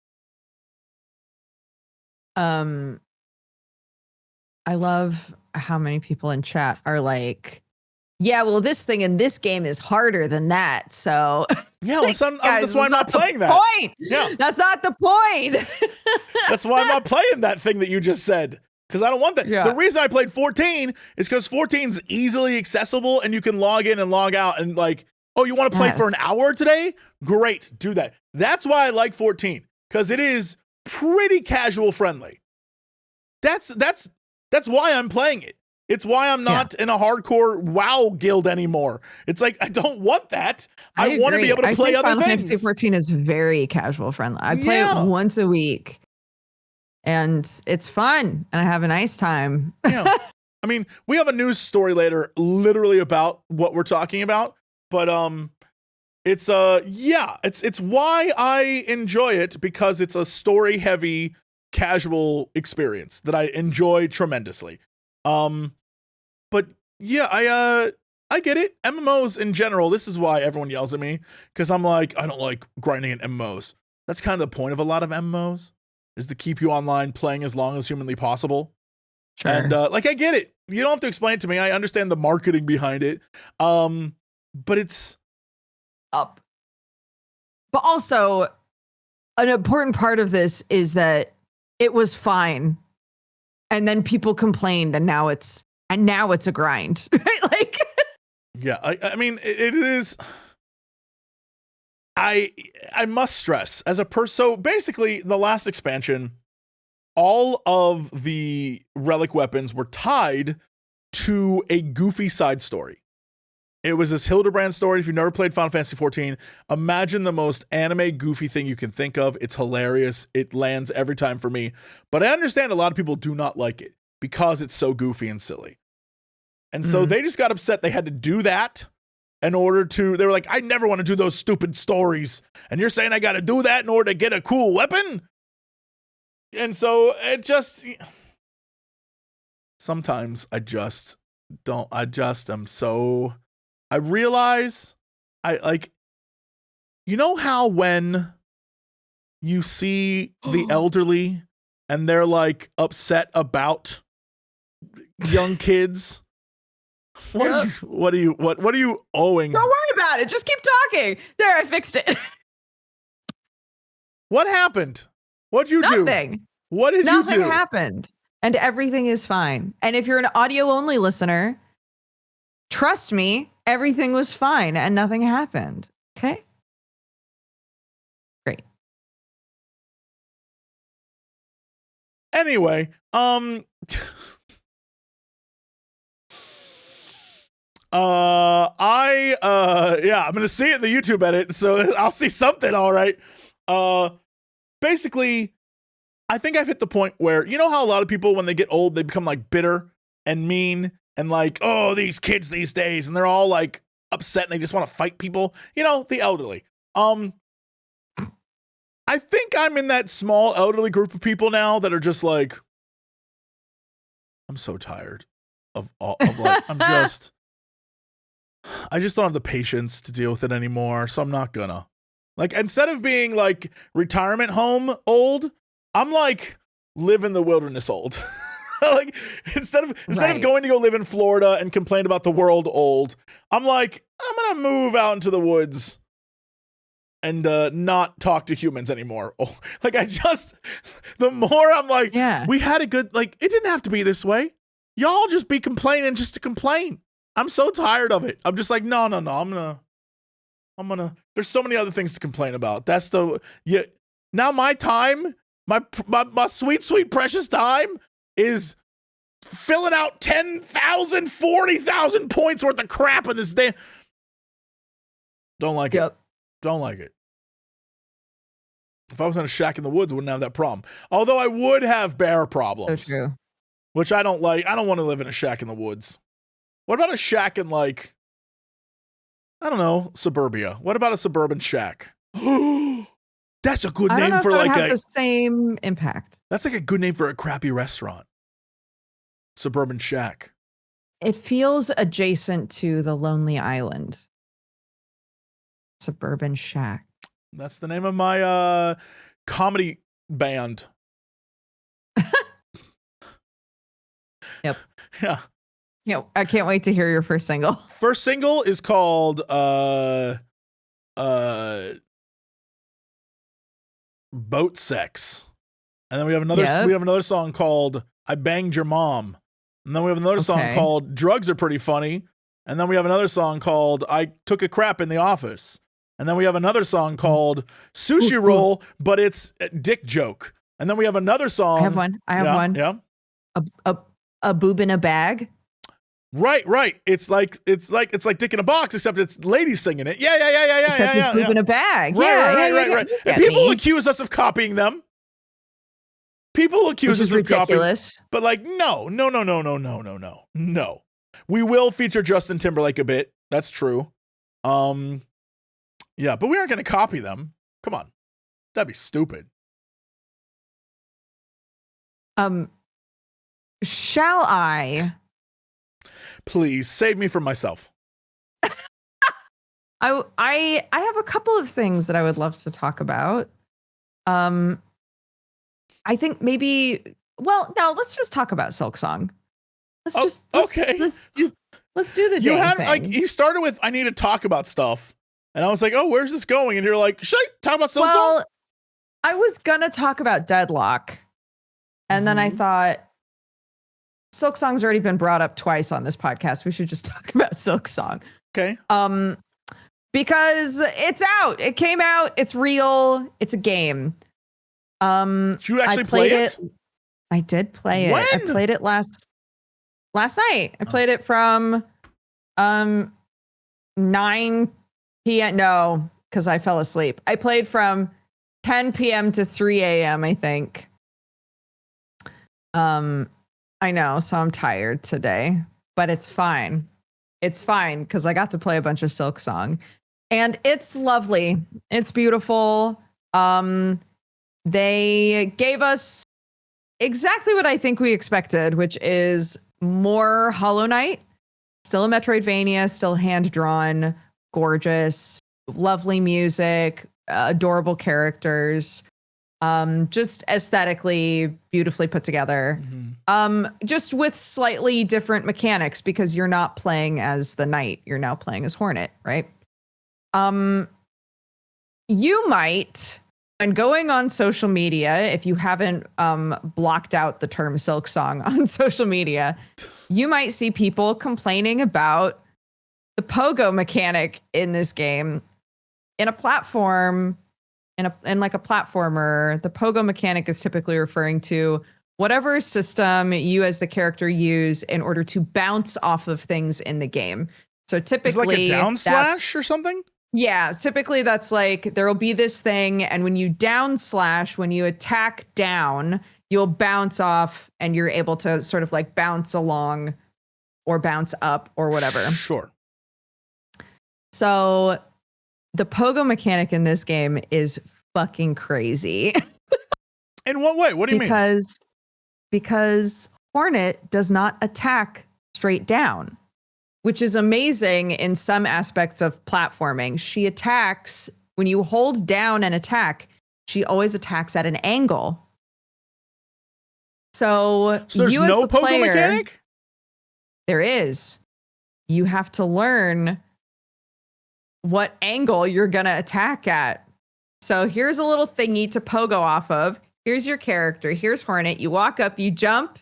I love how many people in chat are like, yeah, well, this thing in this game is harder than that. So yeah, well, that's why I'm not playing that. Point. Yeah, that's not the point. That's why I'm not playing that thing that you just said. Because I don't want that. Yeah. The reason I played 14 is because 14 is easily accessible and you can log in and log out and like, oh, you want to play for an hour today? Great, do that. That's why I like 14, because it is pretty casual friendly. That's why I'm playing it. It's why I'm not in a hardcore WoW guild anymore. It's like, I don't want that. I want to be able to play other things. Fantasy 14 is very casual friendly. I play it once a week and it's fun and I have a nice time. Yeah. I mean, we have a news story later literally about what we're talking about, but it's why I enjoy it, because it's a story heavy casual experience that I enjoy tremendously. But yeah, I get it. MMOs in general, this is why everyone yells at me, because I'm like, I don't like grinding in MMOs. That's kind of the point of a lot of MMOs, is to keep you online playing as long as humanly possible. Sure. And like, I get it. You don't have to explain it to me. I understand the marketing behind it. But it's up. But also, an important part of this is that it was fine. And then people complained, and now it's a grind, right? Like, yeah, I mean, it is. I must stress as a person. So basically, the last expansion, all of the relic weapons were tied to a goofy side story. It was this Hildebrand story. If you've never played Final Fantasy XIV, imagine the most anime goofy thing you can think of. It's hilarious. It lands every time for me. But I understand a lot of people do not like it because it's so goofy and silly. And so they just got upset they had to do that in order to, they were like, I never want to do those stupid stories. And you're saying I got to do that in order to get a cool weapon? And so it just, sometimes I realize you know how when you see the elderly and they're like upset about young kids? What are you owing? Don't worry about it. Just keep talking. There, I fixed it. What happened? What'd you do? Nothing. What did you do? Nothing happened. And everything is fine. And if you're an audio only listener, trust me, everything was fine and nothing happened. Okay? Great. Anyway, I'm gonna see it in the YouTube edit, so I'll see something, all right. basically, I think I've hit the point where, you know how a lot of people, when they get old, they become like bitter and mean and like, oh, these kids these days, and they're all like upset and they just want to fight people. You know, the elderly. I think I'm in that small elderly group of people now that are just like, I'm so tired of like, I just don't have the patience to deal with it anymore. So I'm not gonna. Like, instead of being like retirement home old, I'm like live in the wilderness old. Like, instead of going to go live in Florida and complain about the world old, I'm like, I'm gonna move out into the woods and not talk to humans anymore. Oh, like, the more I'm like, we had a good, like, it didn't have to be this way. Y'all just be complaining just to complain. I'm so tired of it. I'm just like, no, I'm gonna, there's so many other things to complain about. Now my time, my sweet, sweet, precious time is filling out 10,000, 40,000 points worth of crap in this day. Don't like it. Don't like it. If I was in a shack in the woods, I wouldn't have that problem. Although I would have bear problems. So true. Which I don't like. I don't want to live in a shack in the woods. What about a shack in, like, I don't know, suburbia? What about a suburban shack? That's a good name for like the same impact. That's like a good name for a crappy restaurant. Suburban shack. It feels adjacent to the Lonely Island. Suburban shack. That's the name of my comedy band. Yep. Yeah. Yeah, I can't wait to hear your first single. First single is called Boat Sex. And then we have another song called I Banged Your Mom. And then we have another song called Drugs Are Pretty Funny. And then we have another song called I Took a Crap in the Office. And then we have another song called Sushi Roll, but it's a dick joke. And then we have another song. I have one. Yeah. A boob in a bag. Right. It's like dick in a box, except it's ladies singing it. Yeah. Except it's boob in a bag. Right. And people accuse us of copying them. People accuse us of copying. But like, no. We will feature Justin Timberlake a bit. That's true. Yeah, but we aren't going to copy them. Come on. That'd be stupid. Shall I? Please save me from myself. I have a couple of things that I would love to talk about. I think maybe. Well, no. Let's just talk about Silksong. Let's do the damn thing. You started with I need to talk about stuff, and I was like, oh, where's this going? And you're like, should I talk about Silksong? Well, I was gonna talk about Deadlock, and then I thought, Silksong's already been brought up twice on this podcast. We should just talk about Silksong. Okay. Because it's out. It came out. It's real. It's a game. Did you actually play it? I did play it. When? I played it last night. I played it from 9 p.m. No, because I fell asleep. I played from 10 p.m. to 3 a.m. I think. I know, so I'm tired today, but it's fine. It's fine because I got to play a bunch of Silksong, and it's lovely. It's beautiful. They gave us exactly what I think we expected, which is more Hollow Knight, still a Metroidvania, still hand-drawn, gorgeous, lovely music, adorable characters. Just aesthetically beautifully put together. Just with slightly different mechanics because you're not playing as the knight, you're now playing as Hornet, right? You might, when going on social media, if you haven't blocked out the term Silksong on social media, you might see people complaining about the pogo mechanic in this game. In a platform, in like a platformer, the pogo mechanic is typically referring to whatever system you as the character use in order to bounce off of things in the game. So typically, it's like a down slash or something. Yeah, typically that's like there'll be this thing, and when you down slash, when you attack down, you'll bounce off and you're able to sort of like bounce along or bounce up or whatever. Sure. So the pogo mechanic in this game is fucking crazy. In what way? What do you mean? Because Hornet does not attack straight down, which is amazing in some aspects of platforming. She attacks when you hold down and attack, she always attacks at an angle. So there's you as no the pogo player, mechanic? there is. You have to learn what angle you're going to attack at. So here's a little thingy to pogo off of. Here's your character. Here's Hornet. You walk up, you jump,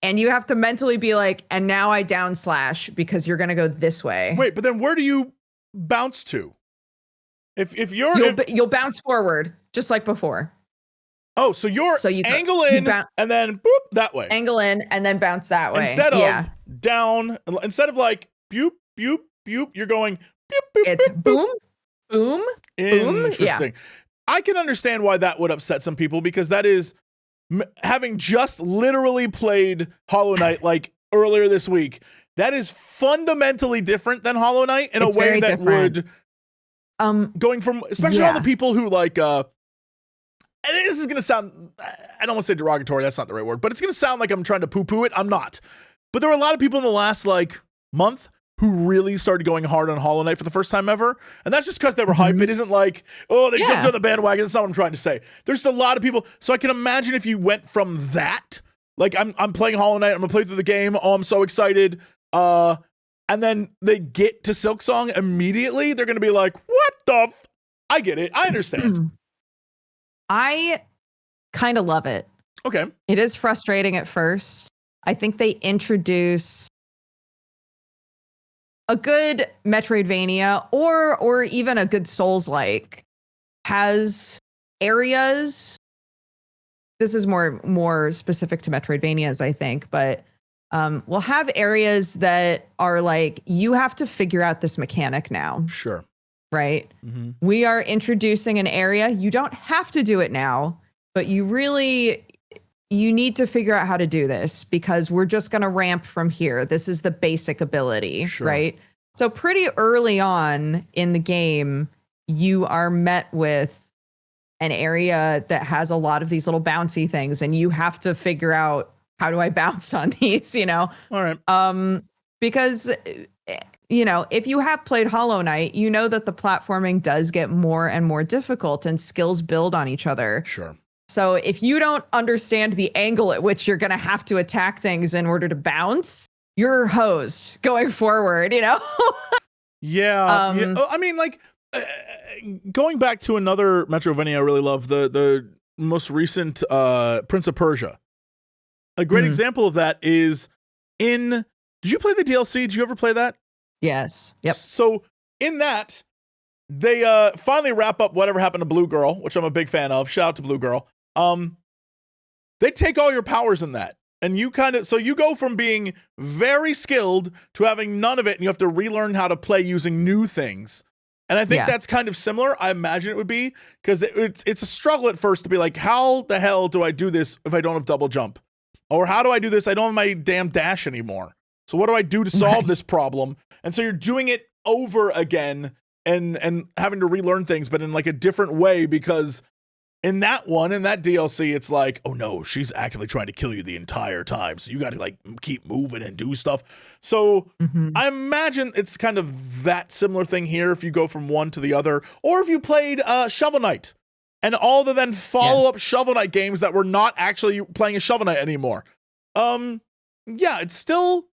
and you have to mentally be like, and now I down slash because you're going to go this way. Wait, but then where do you bounce to? If You'll bounce forward just like before. Oh, so you angle in and then boop that way. Angle in and then bounce that way. Instead of down, instead of like boop, boop, boop, you're going boop, boop, it's boop, boom, boom, boom. Interesting. Yeah. I can understand why that would upset some people because that is having just literally played Hollow Knight like earlier this week. That is fundamentally different than Hollow Knight in a way that would going from especially all the people who like and this is going to sound, I don't want to say derogatory, that's not the right word, but it's going to sound like I'm trying to poo-poo it. I'm not. But there were a lot of people in the last like month who really started going hard on Hollow Knight for the first time ever. And that's just because they were hype. It isn't like, oh, they jumped on the bandwagon. That's not what I'm trying to say. There's just a lot of people. So I can imagine if you went from that, like I'm playing Hollow Knight, I'm going to play through the game. Oh, I'm so excited. And then they get to Silksong immediately. They're going to be like, what the I get it. I understand. I kind of love it. Okay. It is frustrating at first. I think they introduce a good Metroidvania or even a good Souls-like has areas. This is more specific to Metroidvanias, I think, but we'll have areas that are like, you have to figure out this mechanic now. Sure. Right? Mm-hmm. We are introducing an area. You don't have to do it now, but you need to figure out how to do this because we're just going to ramp from here. This is the basic ability, right? So pretty early on in the game, you are met with an area that has a lot of these little bouncy things, and you have to figure out, how do I bounce on these, you know? All right. Because if you have played Hollow Knight, you know that the platforming does get more and more difficult and skills build on each other. Sure. So if you don't understand the angle at which you're going to have to attack things in order to bounce, you're hosed going forward, Yeah. I mean, like, going back to another Metroidvania I really love, the most recent Prince of Persia. A great example of that is did you play the DLC? Did you ever play that? Yes. Yep. So in that, they finally wrap up whatever happened to Blue Girl, which I'm a big fan of. Shout out to Blue Girl. They take all your powers in that. And you you go from being very skilled to having none of it, and you have to relearn how to play using new things. And I think that's kind of similar. I imagine it would be, because it's a struggle at first to be like, how the hell do I do this if I don't have double jump? Or how do I do this? I don't have my damn dash anymore. So what do I do to solve this problem? And so you're doing it over again and having to relearn things, but in like a different way, because in that DLC, it's like, oh no, she's actively trying to kill you the entire time. So you got to like keep moving and do stuff. So I imagine it's kind of that similar thing here if you go from one to the other, or if you played Shovel Knight and all the then follow-up Shovel Knight games that were not actually playing a Shovel Knight anymore. Yeah, it's still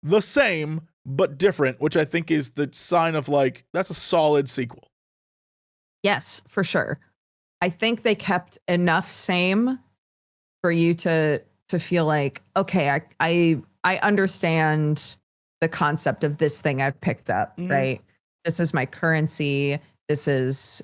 the same, but different, which I think is the sign of like, that's a solid sequel. Yes, for sure. I think they kept enough same for you to feel like, okay, I understand the concept of this thing I've picked up, right? This is my currency. This is,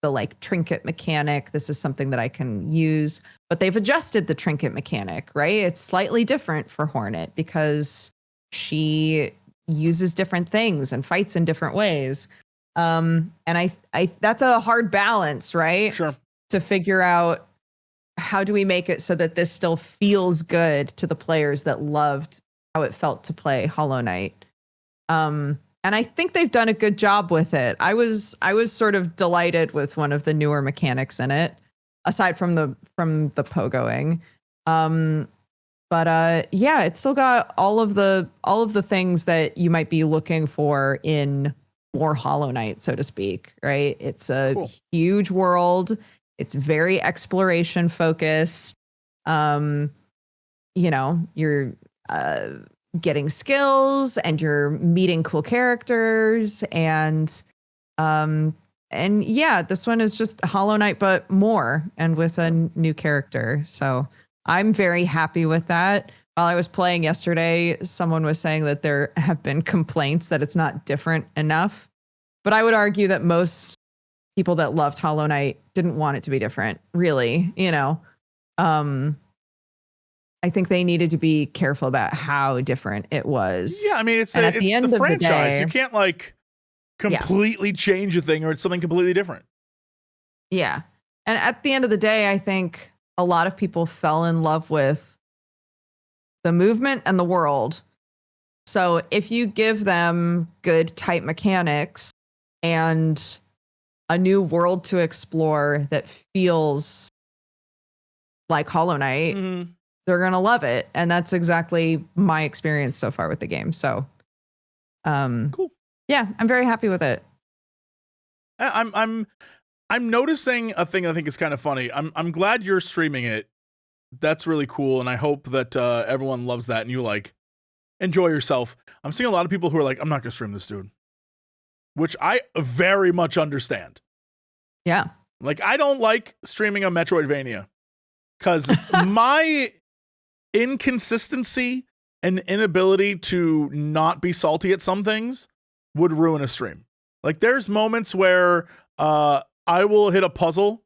the like trinket mechanic. This is something that I can use, but they've adjusted the trinket mechanic, right? It's slightly different for Hornet because she uses different things and fights in different ways. And I that's a hard balance, right? Sure. To figure out how do we make it so that this still feels good to the players that loved how it felt to play Hollow Knight. And I think they've done a good job with it. I was sort of delighted with one of the newer mechanics in it, aside from the pogoing. But yeah, it's still got all of the things that you might be looking for in more Hollow Knight, so to speak, right? It's a huge world. It's very exploration focused. You know, you're getting skills and you're meeting cool characters and yeah, this one is just Hollow Knight but more and with a new character. So I'm very happy with that. While I was playing yesterday, someone was saying that there have been complaints that it's not different enough. But I would argue that most people that loved Hollow Knight didn't want it to be different, really, you know. I think they needed to be careful about how different it was. Yeah, I mean, it's the franchise. You can't like completely change a thing or it's something completely different. Yeah. And at the end of the day, I think a lot of people fell in love with the movement and the world. So if you give them good, tight mechanics and a new world to explore that feels like Hollow Knight, they're going to love it. And that's exactly my experience so far with the game. So, cool. Yeah, I'm very happy with it. I'm noticing a thing I think is kind of funny. I'm glad you're streaming it. That's really cool. And I hope that everyone loves that and you like enjoy yourself. I'm seeing a lot of people who are like, I'm not going to stream this, dude. Which I very much understand. Yeah. Like, I don't like streaming a Metroidvania because my inconsistency and inability to not be salty at some things would ruin a stream. Like, there's moments where I will hit a puzzle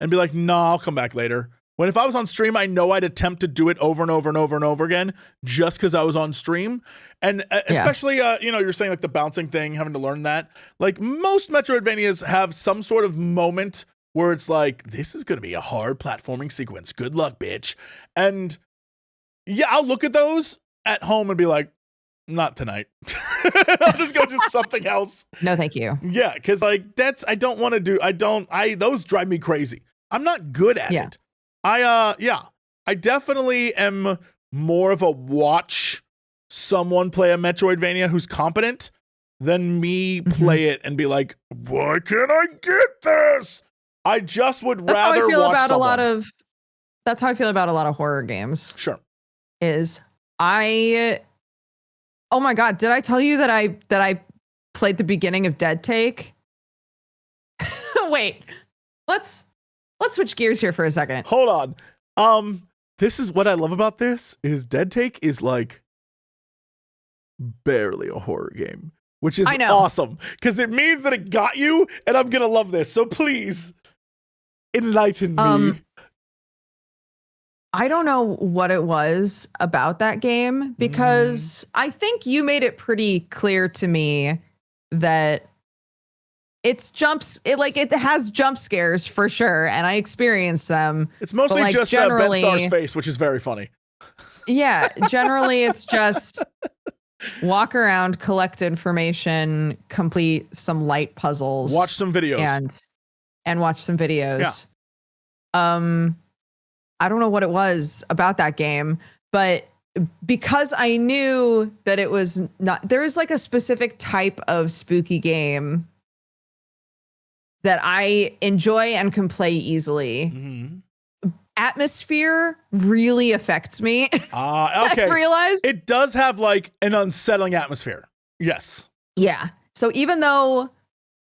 and be like, nah, I'll come back later. When if I was on stream, I know I'd attempt to do it over and over and over and over again just because I was on stream. And especially, you know, you're saying like the bouncing thing, having to learn that. Like, most Metroidvanias have some sort of moment where it's like, this is going to be a hard platforming sequence. Good luck, bitch. And yeah, I'll look at those at home and be like, not tonight. I'll just go do something else. No, thank you. Yeah, because like those drive me crazy. I'm not good at it. I definitely am more of a watch someone play a Metroidvania who's competent than me play it and be like, why can't I get this? I just would rather watch someone. That's how I feel about a lot of horror games. Sure. Oh my God, did I tell you that I played the beginning of Dead Take? Wait, let's switch gears here for a second. Hold on. This is what I love about this is Dead Take is like barely a horror game, which is awesome because it means that it got you and I'm going to love this. So please enlighten me. I don't know what it was about that game because I think you made it pretty clear to me that it has jump scares for sure, and I experienced them. It's mostly like just Ben Starr's face, which is very funny. Yeah, generally it's just walk around, collect information, complete some light puzzles, watch some videos, and watch some videos. Yeah. I don't know what it was about that game, but because I knew that it was not, there is like a specific type of spooky game that I enjoy and can play easily. Atmosphere really affects me. Okay. I've realized it does have like an unsettling atmosphere. Yes. Yeah. So even though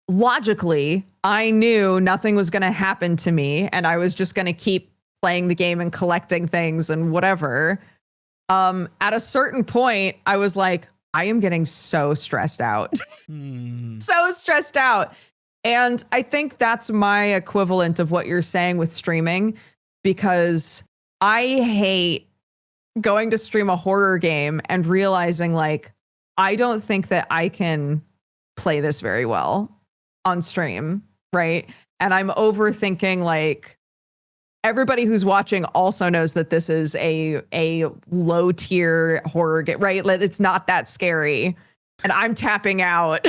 logically I knew nothing was going to happen to me and I was just going to keep playing the game and collecting things and whatever, at a certain point I was like, I am getting so stressed out. So stressed out. And I think that's my equivalent of what you're saying with streaming, because I hate going to stream a horror game and realizing like, I don't think that I can play this very well on stream, right? And I'm overthinking, like, everybody who's watching also knows that this is a low tier horror game, right? Like, it's not that scary. And I'm tapping out.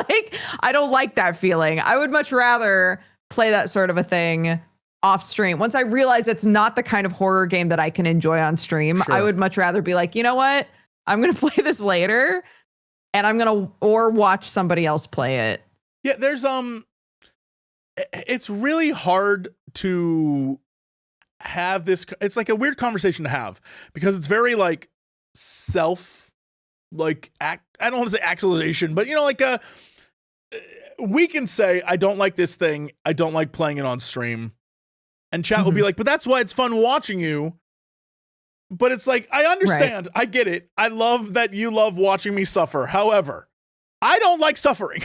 Like, I don't like that feeling. I would much rather play that sort of a thing off stream. Once I realize it's not the kind of horror game that I can enjoy on stream, Sure. I would much rather be like, you know what? I'm going to play this later and I'm going to, or watch somebody else play it. Yeah, there's, it's really hard to have this. It's like a weird conversation to have because it's very like I don't want to say actualization, but you know, like we can say, I don't like this thing. I don't like playing it on stream. And chat will be like, but that's why it's fun watching you. But it's like, I understand. Right. I get it. I love that you love watching me suffer. However, I don't like suffering.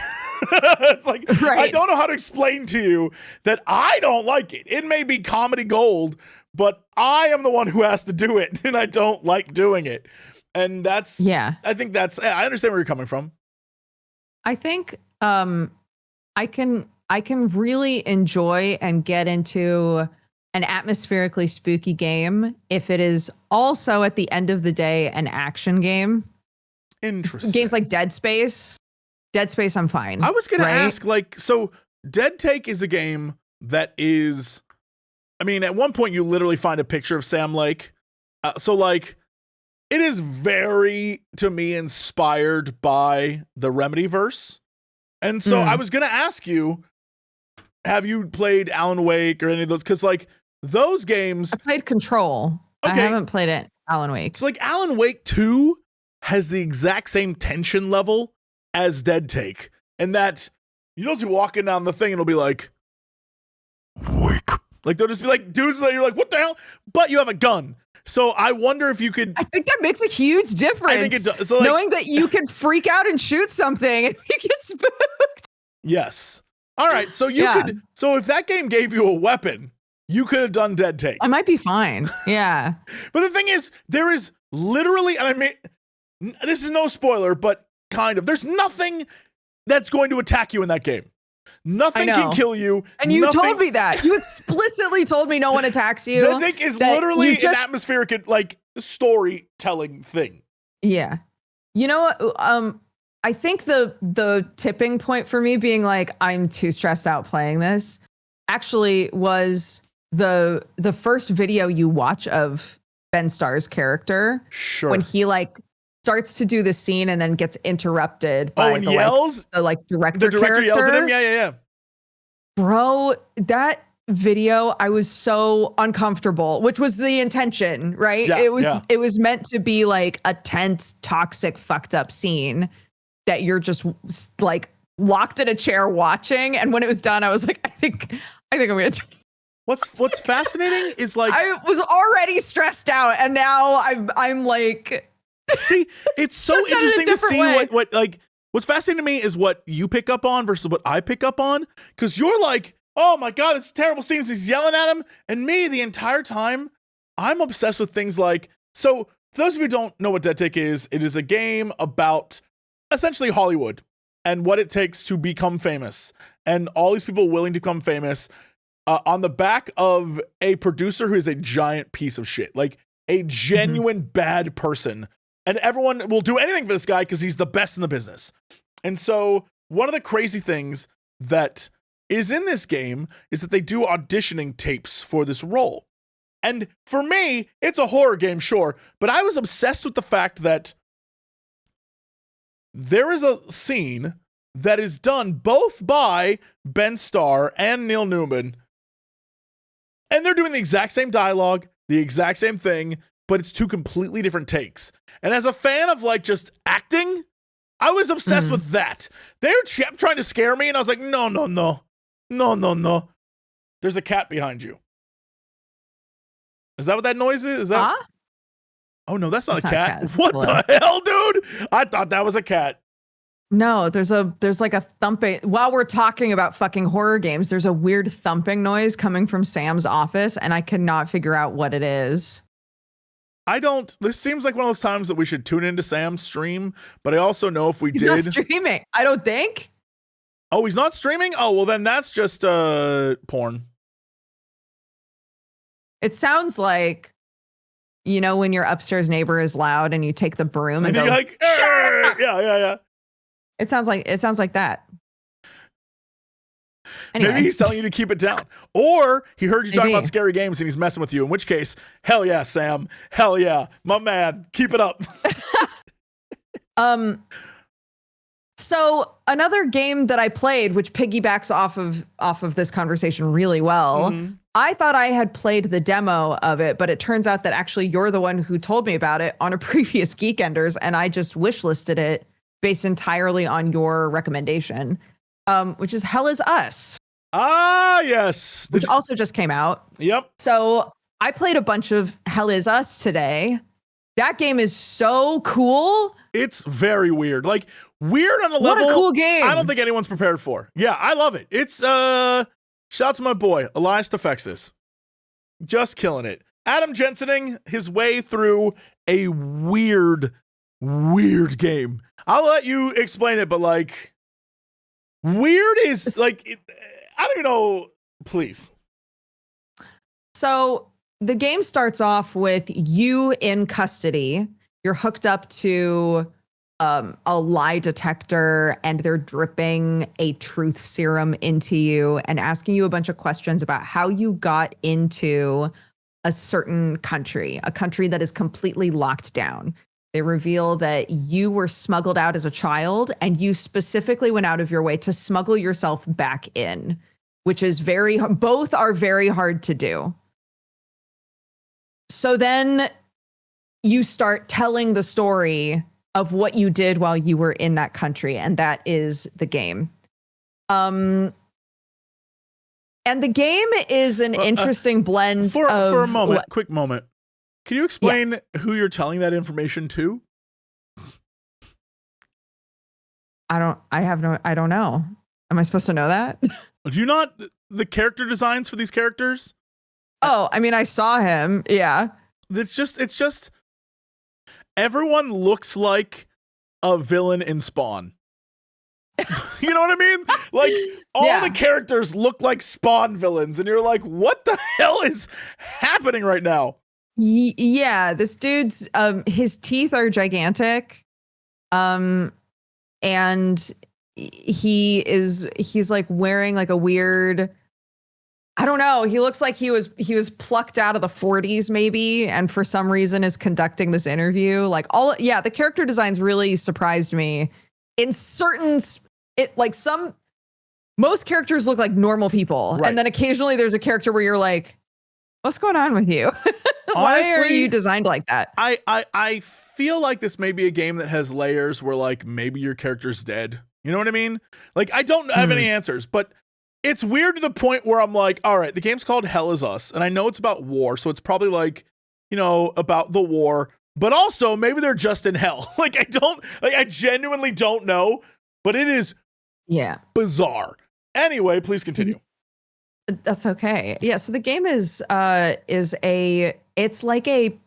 It's like, I don't know how to explain to you that I don't like it. It may be comedy gold, but I am the one who has to do it. And I don't like doing it. And that's, I think that's, I understand where you're coming from. I think I can really enjoy and get into an atmospherically spooky game if it is also at the end of the day an action game. Interesting. Games like Dead Space, I'm fine. I was going to ask, like, so Dead Take is a game that is, I mean, at one point you literally find a picture of Sam Lake. So like, it is very, to me, inspired by the Remedyverse. And so I was going to ask you, have you played Alan Wake or any of those? Because, like, those games... I played Control. Okay. I haven't played it, Alan Wake. So, like, Alan Wake 2 has the exact same tension level as Dead Take. And that, you'll just be walking down the thing and it'll be like, Wake. Like, they'll just be like, dudes, that you're like, what the hell? But you have a gun. So I wonder if you could... I think that makes a huge difference. I think it does. So, like, knowing that you can freak out and shoot something and you get spooked. Yes. All right. So you could... So if that game gave you a weapon, you could have done Dead Take. I might be fine. Yeah. But the thing is, there is literally... And I mean, this is no spoiler, but kind of. There's nothing that's going to attack you in that game. Nothing can kill you. And you told me that. You explicitly told me no one attacks you. Dead Take is literally an atmospheric, like, storytelling thing. Yeah. You know what? I think the tipping point for me being like, I'm too stressed out playing this actually was the first video you watch of Ben Starr's character. Sure. When he like starts to do the scene and then gets interrupted by and yells? The director. The director yells at him? Yeah. Bro, that video, I was so uncomfortable, which was the intention, right? Yeah, it was meant to be like a tense, toxic, fucked up scene that you're just like locked in a chair watching. And when it was done, I was like, I think I'm gonna. What's fascinating is like I was already stressed out, and now I'm like. See, it's so interesting to see what like. What's fascinating to me is what you pick up on versus what I pick up on, because you're like, oh my god, it's a terrible scene. He's yelling at him, and me the entire time, I'm obsessed with things like. So, for those of you who don't know what Dead Take is, it is a game about essentially Hollywood and what it takes to become famous, and all these people willing to become famous on the back of a producer who is a giant piece of shit, like a genuine bad person. And everyone will do anything for this guy because he's the best in the business. And so one of the crazy things that is in this game is that they do auditioning tapes for this role. And for me, it's a horror game, sure. But I was obsessed with the fact that there is a scene that is done both by Ben Starr and Neil Newman. And they're doing the exact same dialogue, the exact same thing, but it's two completely different takes. And as a fan of like just acting, I was obsessed with that. They kept trying to scare me, and I was like, no. There's a cat behind you. Is that what that noise is? Is that? Oh no, that's not a cat. What the hell, dude? I thought that was a cat. No, there's like a thumping. While we're talking about fucking horror games, there's a weird thumping noise coming from Sam's office, and I cannot figure out what it is. This seems like one of those times that we should tune into Sam's stream, but I also know if we He's not streaming, I don't think. Oh, he's not streaming? Oh, well then that's just porn. It sounds like, you know, when your upstairs neighbor is loud and you take the broom and go, you're like, yeah. It sounds like that. Anyway. Maybe he's telling you to keep it down. Or he heard you talking about scary games and he's messing with you, in which case, hell yeah, Sam. Hell yeah. My man. Keep it up. So another game that I played, which piggybacks off of this conversation really well, I thought I had played the demo of it, but it turns out that actually you're the one who told me about it on a previous Geekenders, and I just wishlisted it based entirely on your recommendation, which is Hell Is Us. Ah, yes. Which also just came out. Yep. So I played a bunch of Hell Is Us today. That game is so cool. It's very weird. Like, weird on a level. What a cool game. I don't think anyone's prepared for. Yeah, I love it. It's, shout out to my boy, Elias Tefexis. Just killing it. Adam Jensening his way through a weird game. I'll let you explain it, but like, weird is like, I don't even know. Please. So the game starts off with you in custody. You're hooked up to a lie detector, and they're dripping a truth serum into you and asking you a bunch of questions about how you got into a certain country, a country that is completely locked down. They reveal that you were smuggled out as a child, and you specifically went out of your way to smuggle yourself back in, which is both are very hard to do. So then you start telling the story of what you did while you were in that country, and that is the game. And the game is an interesting blend for a moment, quick moment. Can you explain who you're telling that information to? I don't know. Am I supposed to know that? Do you not the character designs for these characters? Oh, I mean, I saw him. Yeah. It's just everyone looks like a villain in Spawn. You know what I mean? Like, all the characters look like Spawn villains, and you're like, what the hell is happening right now? Yeah, this dude's his teeth are gigantic. And he's like wearing like a weird, I don't know. He looks like he was plucked out of the 40s maybe, and for some reason is conducting this interview. Like the character designs really surprised me. In certain, most characters look like normal people, right. And then occasionally there's a character where you're like, what's going on with you? Why are you designed like that? I feel like this may be a game that has layers where like maybe your character's dead. You know what I mean? Like, I don't have any answers, but it's weird to the point where I'm like, all right, the game's called Hell Is Us, and I know it's about war, so it's probably like, you know, about the war, but also maybe they're just in hell. I genuinely don't know, but it is bizarre. Anyway, please continue. That's okay. Yeah, so the game is it's like a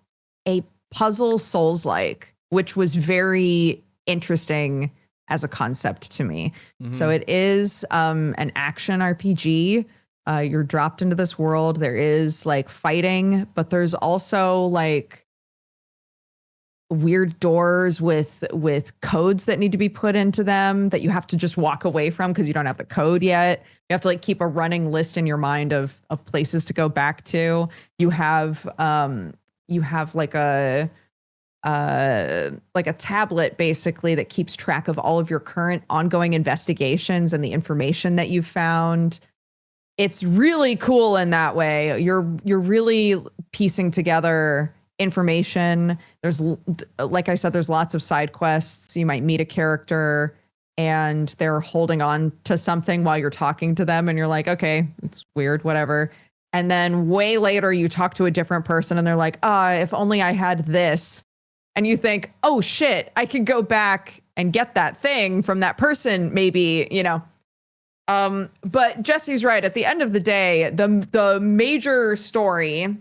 puzzle Souls-like, which was very interesting as a concept to me. Mm-hmm. So it is an action RPG. You're dropped into this world. There is like fighting, but there's also like weird doors with codes that need to be put into them that you have to just walk away from because you don't have the code yet. You have to like keep a running list in your mind of places to go back to. You have like a tablet basically that keeps track of all of your current ongoing investigations and the information that you've found. It's really cool in that way. You're really piecing together information. There's, like I said, there's lots of side quests. You might meet a character and they're holding on to something while you're talking to them, and you're like, okay, it's weird, whatever. And then way later you talk to a different person and they're like, if only I had this. And you think, oh shit, I could go back and get that thing from that person, maybe, you know. But Jesse's right. At the end of the day, the major story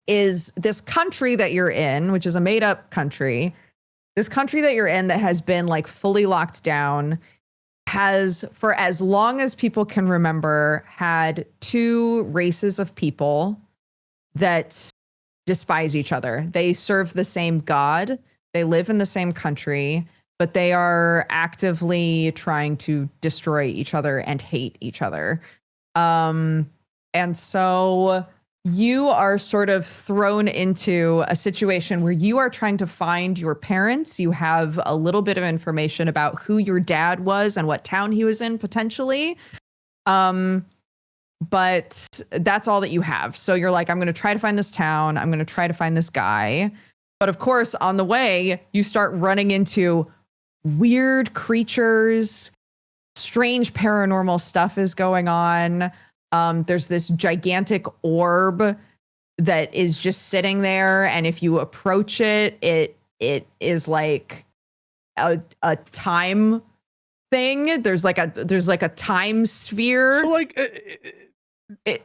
is this country that you're in, which is a made up country. This country that you're in that has been like fully locked down has, for as long as people can remember, had two races of people that despise each other. They serve the same god. They live in the same country, but they are actively trying to destroy each other and hate each other. And so you are sort of thrown into a situation where you are trying to find your parents. You have a little bit of information about who your dad was and what town he was in potentially. But that's all that you have. So you're like, I'm going to try to find this town. I'm going to try to find this guy. But of course, on the way, you start running into weird creatures. Strange paranormal stuff is going on. There's this gigantic orb that is just sitting there. And if you approach it, it is like a time thing. There's like a time sphere. So like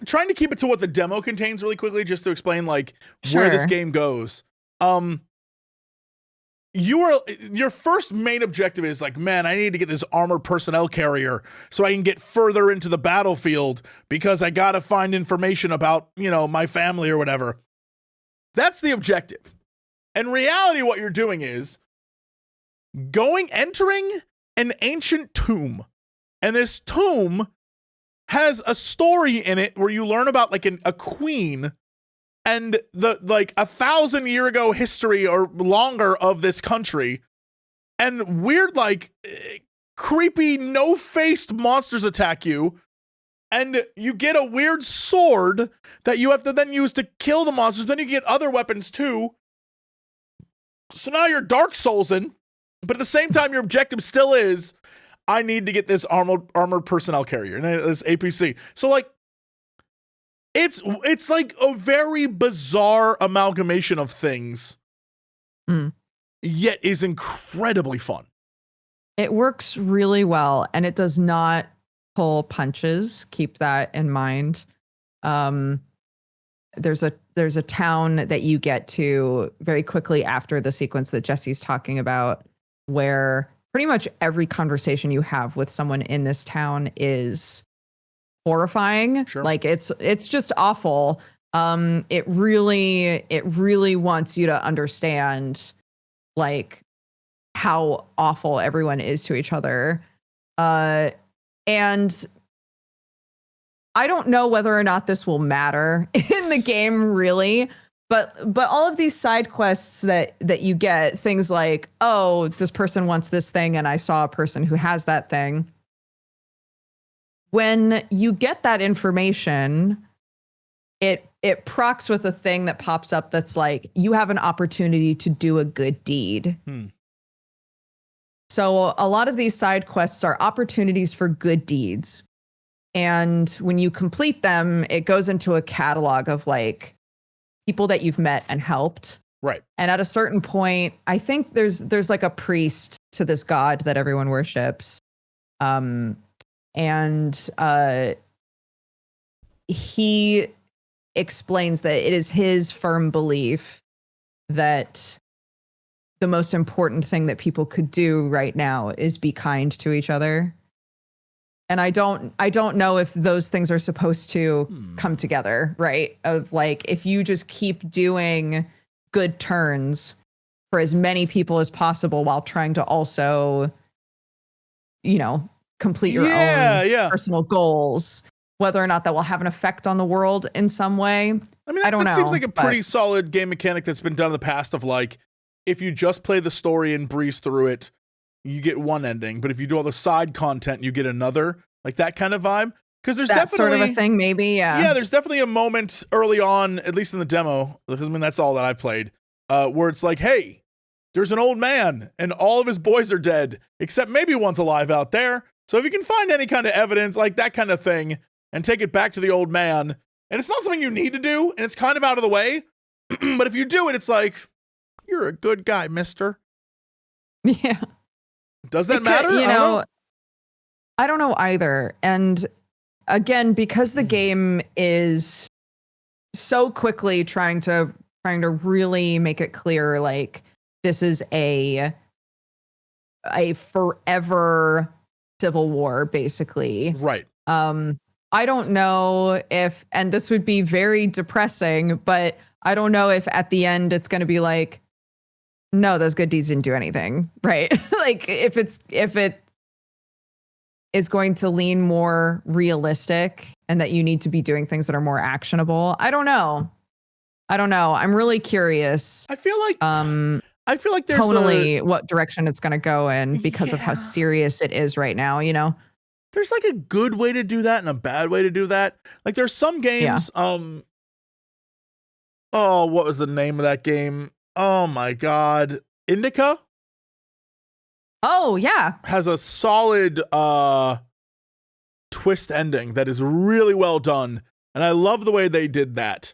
trying to keep it to what the demo contains really quickly, just to explain like where this game goes. Your first main objective is like, man, I need to get this armored personnel carrier so I can get further into the battlefield because I got to find information about, my family or whatever. That's the objective. In reality, what you're doing is entering an ancient tomb. And this tomb has a story in it where you learn about like a queen and the like 1,000-year ago history or longer of this country, and weird like creepy no-faced monsters attack you, and you get a weird sword that you have to then use to kill the monsters. Then you get other weapons too. So now you're Dark Soulsing, but at the same time your objective still is, I need to get this armored personnel carrier and this APC. So like, it's like a very bizarre amalgamation of things, yet is incredibly fun. It works really well, and it does not pull punches. Keep that in mind. There's a town that you get to very quickly after the sequence that Jesse's talking about, where pretty much every conversation you have with someone in this town is horrifying. Sure. Like it's just awful. It really wants you to understand like how awful everyone is to each other. And I don't know whether or not this will matter in the game really, but all of these side quests that you get, things like, oh, this person wants this thing and I saw a person who has that thing. When you get that information, it procs with a thing that pops up that's like, you have an opportunity to do a good deed. So a lot of these side quests are opportunities for good deeds. And when you complete them, it goes into a catalog of like people that you've met and helped. Right. And at a certain point, I think there's like a priest to this god that everyone worships. And he explains that it is his firm belief that the most important thing that people could do right now is be kind to each other. And I don't know if those things are supposed to come together, right? Of like, if you just keep doing good turns for as many people as possible while trying to also, complete your own personal goals, whether or not that will have an effect on the world in some way. I mean, that seems like a pretty solid game mechanic that's been done in the past of like, if you just play the story and breeze through it, you get one ending, but if you do all the side content, you get another, like that kind of vibe. Because there's that's definitely sort of a thing, maybe, yeah. Yeah, there's definitely a moment early on, at least in the demo, because I mean that's all that I played, where it's like, hey, there's an old man and all of his boys are dead, except maybe one's alive out there. So if you can find any kind of evidence, like that kind of thing, and take it back to the old man, and it's not something you need to do, and it's kind of out of the way, but if you do it, it's like, you're a good guy, mister. Yeah. Does that matter? I don't know either. And again, because the game is so quickly trying to really make it clear, like, this is a forever civil war, basically. Right. I don't know if, and this would be very depressing, but I don't know if at the end it's going to be like, no, those good deeds didn't do anything, right? Like, if it is going to lean more realistic and that you need to be doing things that are more actionable. I don't know. I'm really curious. I feel like there's tonally what direction it's going to go in because of how serious it is right now, you know? There's like a good way to do that and a bad way to do that. Like, there's some games, what was the name of that game? Oh my God. Indica? Oh, yeah. Has a solid twist ending that is really well done. And I love the way they did that.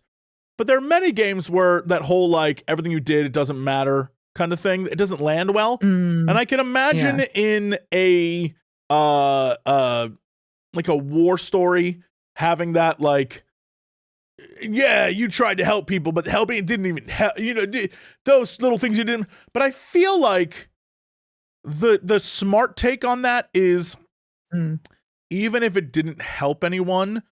But there are many games where that whole, like, everything you did, it doesn't matter kind of thing, it doesn't land well. And I can imagine in a like a war story having that, like, yeah, you tried to help people, but helping didn't even help, you know, those little things you didn't. But I feel like the smart take on that is even if it didn't help anyone,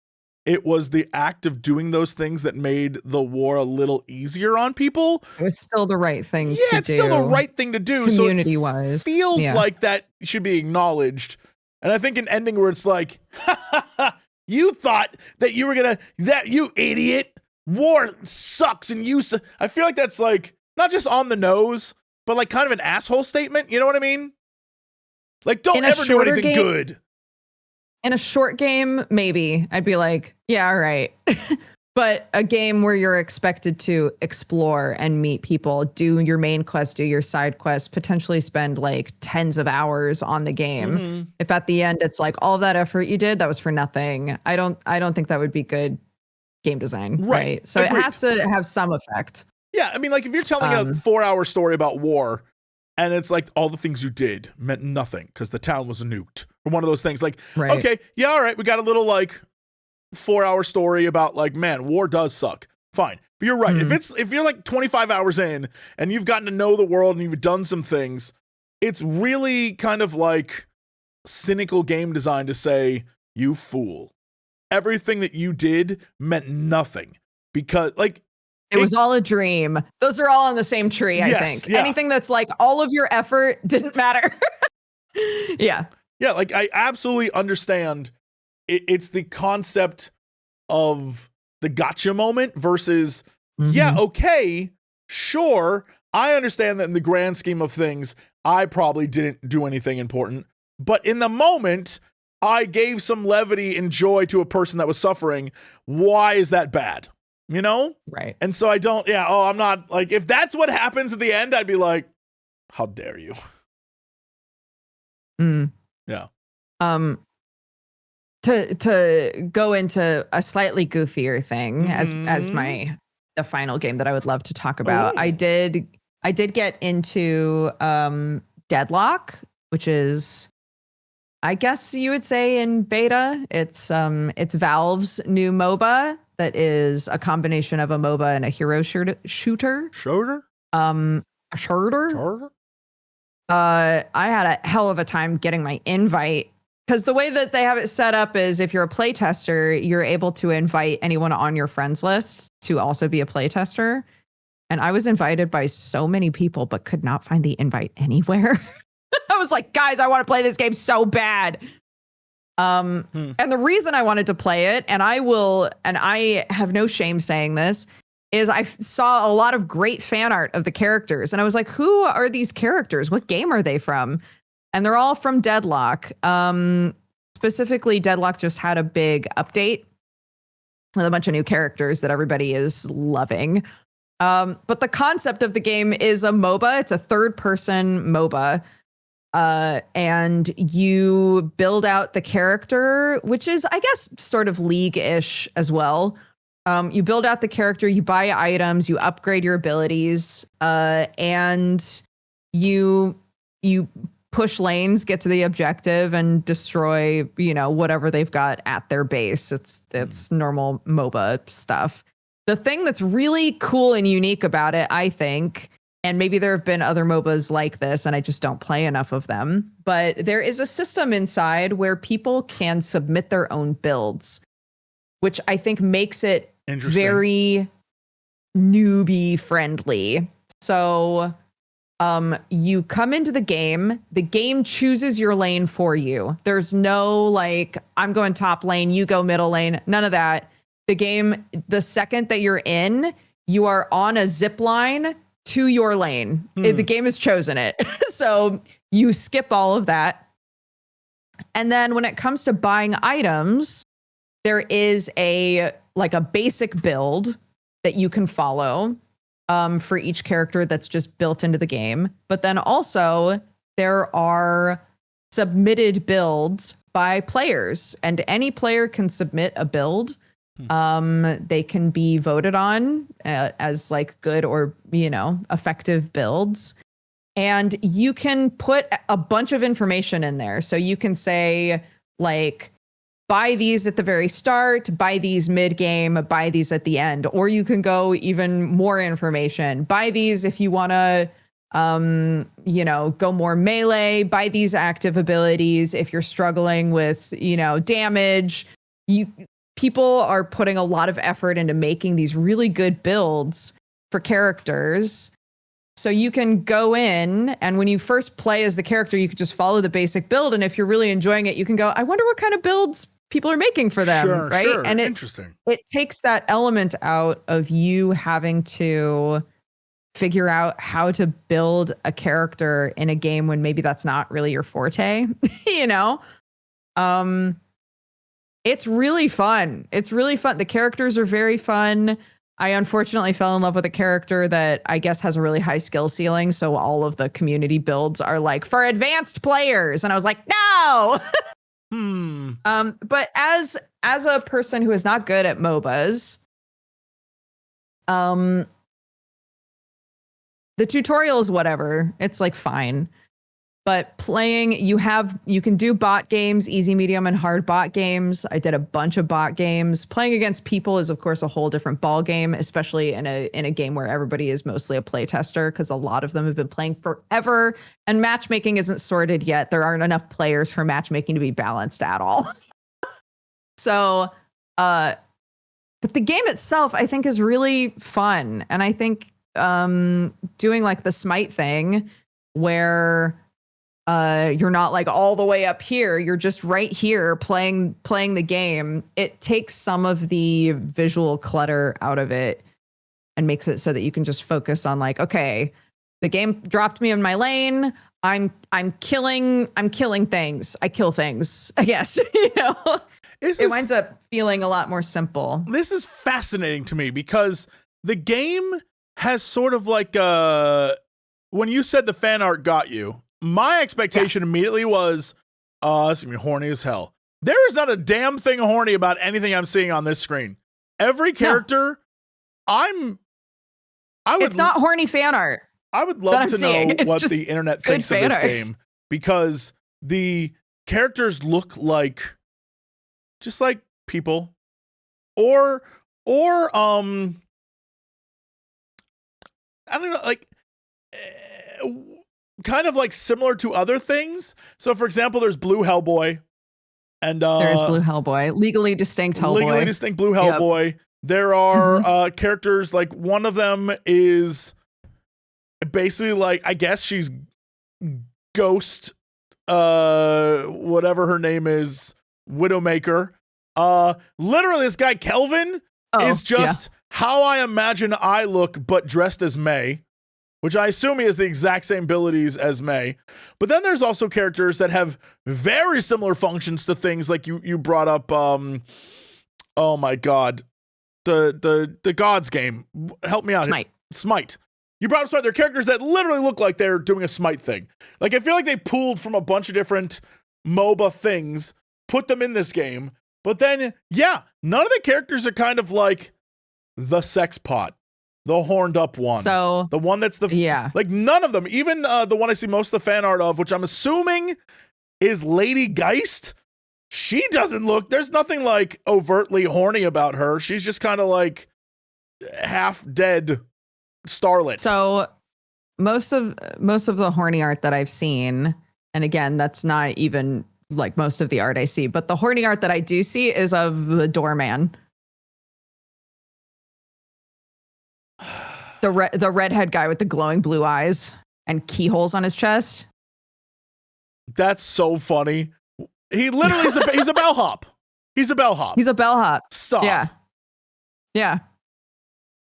it was the act of doing those things that made the war a little easier on people. It was still the right thing to do. Yeah, it's still the right thing to do. Community-wise. So it feels like that should be acknowledged. And I think an ending where it's like, you thought that you were that you idiot, war sucks and I feel like that's like, not just on the nose, but like kind of an asshole statement. You know what I mean? Like, don't ever do anything good. In a short game, maybe I'd be like, yeah, all right. But a game where you're expected to explore and meet people, do your main quest, do your side quest, potentially spend like tens of hours on the game. If at the end it's like all of that effort you did, that was for nothing. I don't think that would be good game design. Right. So it has to have some effect. Yeah. I mean, like, if you're telling a 4-hour story about war and it's like all the things you did meant nothing because the town was nuked or one of those things, like, okay, yeah, all right, we got a little like 4-hour story about, like, man, war does suck. Fine. But you're right. If you're like 25 hours in and you've gotten to know the world and you've done some things, it's really kind of like cynical game design to say, you fool. Everything that you did meant nothing because, like, it was all a dream. Those are all on the same tree, I think. Yeah. Anything that's like all of your effort didn't matter. Yeah. Yeah, like, I absolutely understand. It's the concept of the gotcha moment versus, yeah, okay, sure. I understand that in the grand scheme of things, I probably didn't do anything important. But in the moment, I gave some levity and joy to a person that was suffering. Why is that bad? You know? Right. And so I'm not, like, if that's what happens at the end, I'd be like, how dare you? Yeah. To go into a slightly goofier thing as the final game that I would love to talk about. I did get into Deadlock, which is, I guess you would say, in beta. It's Valve's new MOBA that is a combination of a MOBA and a hero shooter. Shooter? A shooter? I had a hell of a time getting my invite. Because the way that they have it set up is if you're a playtester, you're able to invite anyone on your friends list to also be a playtester. And I was invited by so many people, but could not find the invite anywhere. I was like, guys, I want to play this game so bad. And the reason I wanted to play it, and I have no shame saying this, is I saw a lot of great fan art of the characters. And I was like, who are these characters? What game are they from? And they're all from Deadlock. Specifically, Deadlock just had a big update with a bunch of new characters that everybody is loving. But the concept of the game is a MOBA. It's a third-person MOBA. And you build out the character, which is, I guess, sort of League-ish as well. You build out the character, you buy items, you upgrade your abilities, and you push lanes, get to the objective, and destroy, whatever they've got at their base. It's normal MOBA stuff. the thing that's really cool and unique about it, I think, and maybe there have been other MOBAs like this and I just don't play enough of them, but there is a system inside where people can submit their own builds, which I think makes it very newbie friendly. So you come into the game chooses your lane for you. There's no like, I'm going top lane, you go middle lane, none of that. The game, the second that you're in, you are on a zip line to your lane. The game has chosen it. So you skip all of that. And then when it comes to buying items, there is a basic build that you can follow for each character that's just built into the game. But then also there are submitted builds by players, and any player can submit a build. They can be voted on as like good or, effective builds. And you can put a bunch of information in there. So you can say like, buy these at the very start, buy these mid-game, buy these at the end. Or you can go even more information. Buy these if you want to, go more melee, buy these active abilities. If you're struggling with, damage, people are putting a lot of effort into making these really good builds for characters. So you can go in, and when you first play as the character, you could just follow the basic build. And if you're really enjoying it, you can go, I wonder what kind of builds people are making for them, right? Sure. And Interesting. It takes that element out of you having to figure out how to build a character in a game when maybe that's not really your forte, It's really fun. The characters are very fun. I unfortunately fell in love with a character that I guess has a really high skill ceiling. So all of the community builds are like for advanced players. And I was like, no. But as a person who is not good at MOBAs, the tutorial is whatever. It's like fine. But playing, you can do bot games, easy, medium, and hard bot games. I did a bunch of bot games. Playing against people is, of course, a whole different ball game, especially in a game where everybody is mostly a play tester, because a lot of them have been playing forever, and matchmaking isn't sorted yet. There aren't enough players for matchmaking to be balanced at all. So, but the game itself, I think, is really fun, and I think doing like the Smite thing, where you're not like all the way up here, you're just right here playing the game. It takes some of the visual clutter out of it and makes it so that you can just focus on like, okay, the game dropped me in my lane. I'm killing things. I kill things, I guess. It winds up feeling a lot more simple. This is fascinating to me because the game has sort of like when you said the fan art got you, my expectation immediately was, it's gonna be horny as hell. There is not a damn thing horny about anything I'm seeing on this screen. Every character, it's not horny fan art. I would love to know what the internet thinks of this game, because the characters look like just like people, or I don't know, like kind of like similar to other things. So, for example, there's Blue Hellboy, and there is Blue Hellboy, legally distinct Hellboy, legally distinct Blue Hellboy. Yep. There are characters like one of them is basically like, I guess she's Ghost, whatever her name is, Widowmaker. Literally, this guy Kelvin is just how I imagine I look, but dressed as May, which I assume he has the exact same abilities as May. But then there's also characters that have very similar functions to things like you brought up. Oh my God, the Gods game. Help me out. Smite. You brought up Smite. They're characters that literally look like they're doing a Smite thing. Like, I feel like they pulled from a bunch of different MOBA things, put them in this game. But then, none of the characters are kind of like the sex pot, the horned up one. So the one that's like none of them, even the one I see most of the fan art of, which I'm assuming is Lady Geist. She doesn't look, there's nothing like overtly horny about her. She's just kind of like half dead starlet. So most of the horny art that I've seen, and again, that's not even like most of the art I see, but the horny art that I do see is of the doorman. The redhead guy with the glowing blue eyes and keyholes on his chest. That's so funny. He literally he's a bellhop. He's a bellhop. He's a bellhop. Stop. Yeah. Yeah.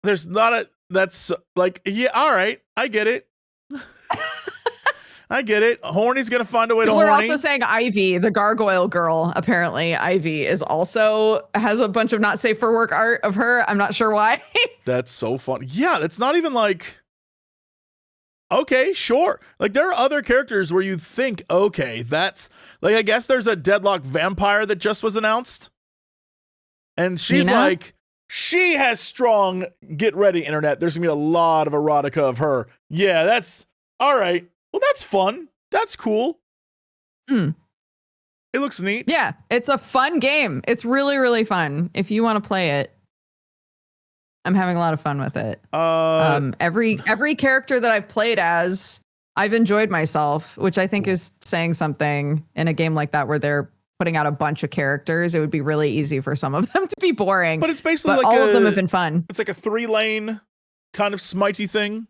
There's not a that's like yeah, all right. I get it. I get it. Horny's gonna find a way to We're horny. also saying Ivy, the gargoyle girl. Apparently, Ivy has a bunch of not safe for work art of her. I'm not sure why. That's so funny. Yeah, it's not even like okay, sure. Like there are other characters where you think, okay, that's like I guess there's a Deadlock vampire that just was announced. And she's Nina? like, she has strong get ready internet. There's gonna be a lot of erotica of her. Yeah, that's all right. Well, that's fun. That's cool. It looks neat. Yeah, it's a fun game. It's really, really fun. If you want to play it, I'm having a lot of fun with it. Every character that I've played as, I've enjoyed myself, which I think is saying something in a game like that where they're putting out a bunch of characters. It would be really easy for some of them to be boring. But it's basically but like all of them have been fun. It's like a 3-lane kind of smitey thing.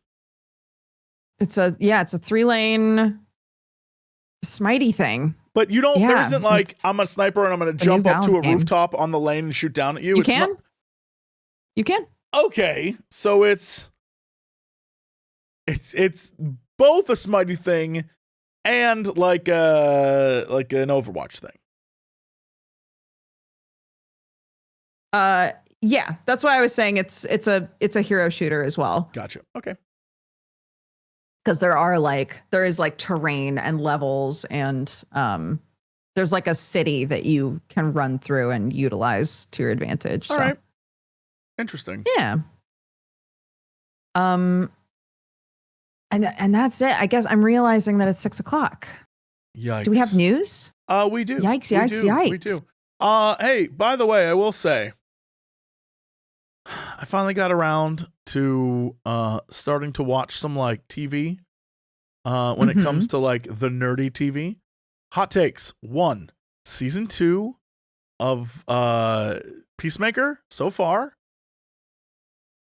It's a 3-lane smitey thing. But you don't. There isn't like I'm a sniper and I'm going to jump up to a rooftop on the lane and shoot down at you. You can. You can. Okay, so it's both a smitey thing and like an Overwatch thing. Yeah, that's why I was saying it's a hero shooter as well. Gotcha. Okay. Because there is like terrain and levels and there's like a city that you can run through and utilize to your advantage. All right. Interesting. Yeah. And that's it. I guess I'm realizing that it's 6:00. Yikes. Do we have news? We do. Yikes. We do. Hey, by the way, I will say I finally got around to starting to watch some like TV when it comes to like the nerdy TV. Hot takes. 1, season 2 of Peacemaker so far.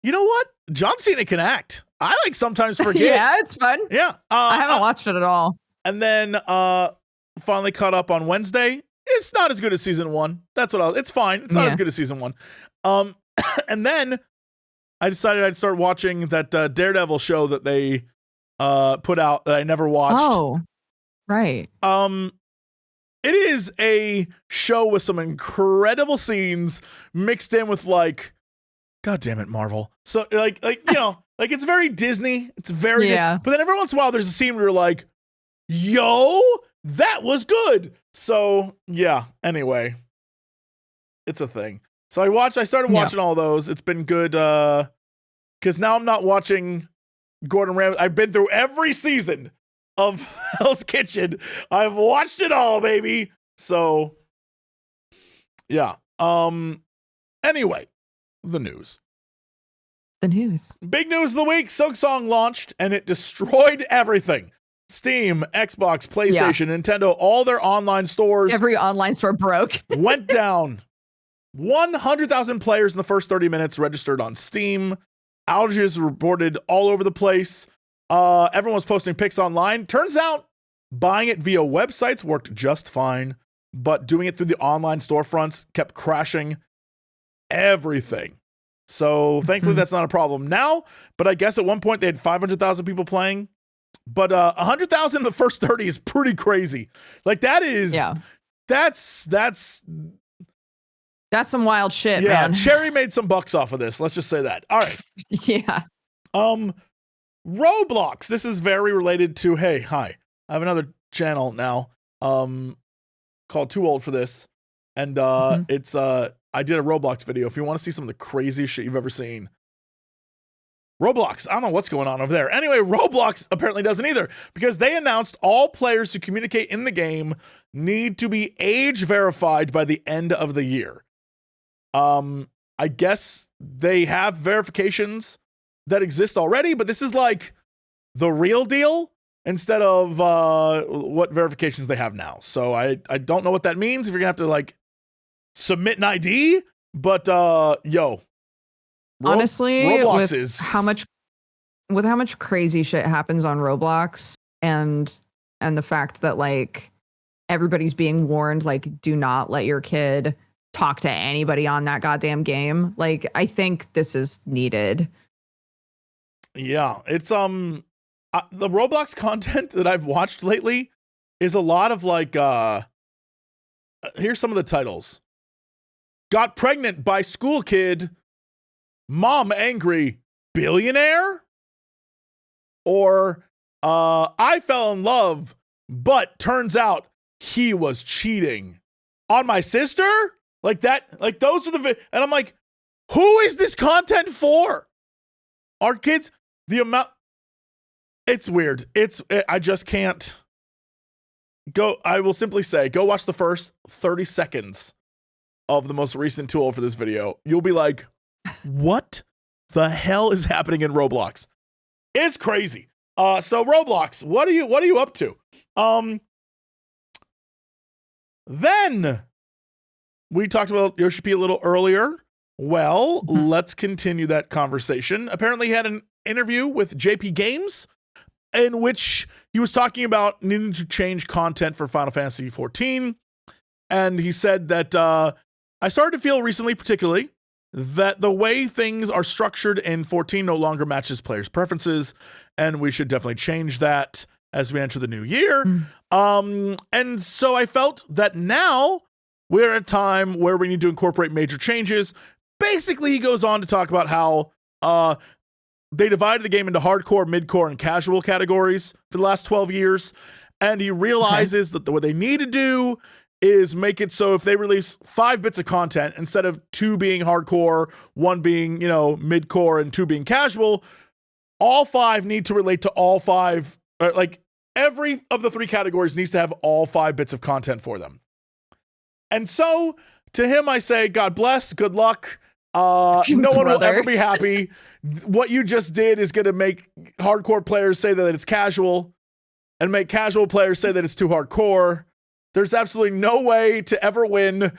You know what? John Cena can act. I like sometimes forget. Yeah, it's fun. Yeah. I haven't watched it at all. And then finally caught up on Wednesday. It's not as good as season 1. That's what it's fine. It's not as good as season 1. And then I decided I'd start watching that Daredevil show that they put out that I never watched. Oh, right. It is a show with some incredible scenes mixed in with like, God damn it, Marvel. So like you know, like it's very Disney. It's very good. But then every once in a while there's a scene where you're like, yo, that was good. So yeah, anyway, it's a thing. So I started watching all those. It's been good because now I'm not watching Gordon Ramsay. I've been through every season of Hell's Kitchen. I've watched it all, baby. So yeah. Anyway, the news. Big news of the week. Silksong launched and it destroyed everything. Steam, Xbox, PlayStation, Nintendo, all their online stores. Every online store broke. Went down. 100,000 players in the first 30 minutes registered on Steam. Outages reported all over the place. Everyone was posting pics online. Turns out buying it via websites worked just fine, but doing it through the online storefronts kept crashing everything. So thankfully that's not a problem now, but I guess at one point they had 500,000 people playing. But 100,000 in the first 30 is pretty crazy. Like that is that's some wild shit, man. Cherry made some bucks off of this. Let's just say that. All right. Yeah. Roblox. This is very related to, hi. I have another channel now called Too Old for This. And it's I did a Roblox video. If you want to see some of the craziest shit you've ever seen. Roblox, I don't know what's going on over there. Anyway, Roblox apparently doesn't either because they announced all players who communicate in the game need to be age verified by the end of the year. I I guess they have verifications that exist already, but this is like the real deal instead of what verifications they have now. So I don't know what that means if you're gonna have to like submit an ID, but honestly, Roblox with how much crazy shit happens on Roblox and the fact that like everybody's being warned, like, do not let your kid talk to anybody on that goddamn game. Like, I think this is needed. Yeah, it's the Roblox content that I've watched lately is a lot of like here's some of the titles. Got pregnant by school kid, mom angry, billionaire? Or I fell in love, but turns out he was cheating on my sister? Like that, like those are and I'm like, who is this content for? Our kids, the amount, it's weird. I just can't go. I will simply say, go watch the first 30 seconds of the most recent tool for this video. You'll be like, what the hell is happening in Roblox? It's crazy. So Roblox, what are you up to? Then we talked about Yoshi P a little earlier. Well, let's continue that conversation. Apparently he had an interview with JP Games in which he was talking about needing to change content for Final Fantasy XIV. And he said that I started to feel recently, particularly, that the way things are structured in 14 no longer matches players' preferences, and we should definitely change that as we enter the new year. And so I felt that now we're at a time where we need to incorporate major changes. Basically, he goes on to talk about how they divided the game into hardcore, midcore, and casual categories for the last 12 years. And he realizes that what they need to do is make it so if they release 5 bits of content, instead of 2 being hardcore, 1 being, midcore, and 2 being casual, all 5 need to relate to all 5. Like every of the 3 categories needs to have all 5 bits of content for them. And so to him, I say, God bless, good luck. No one will ever be happy. What you just did is going to make hardcore players say that it's casual and make casual players say that it's too hardcore. There's absolutely no way to ever win.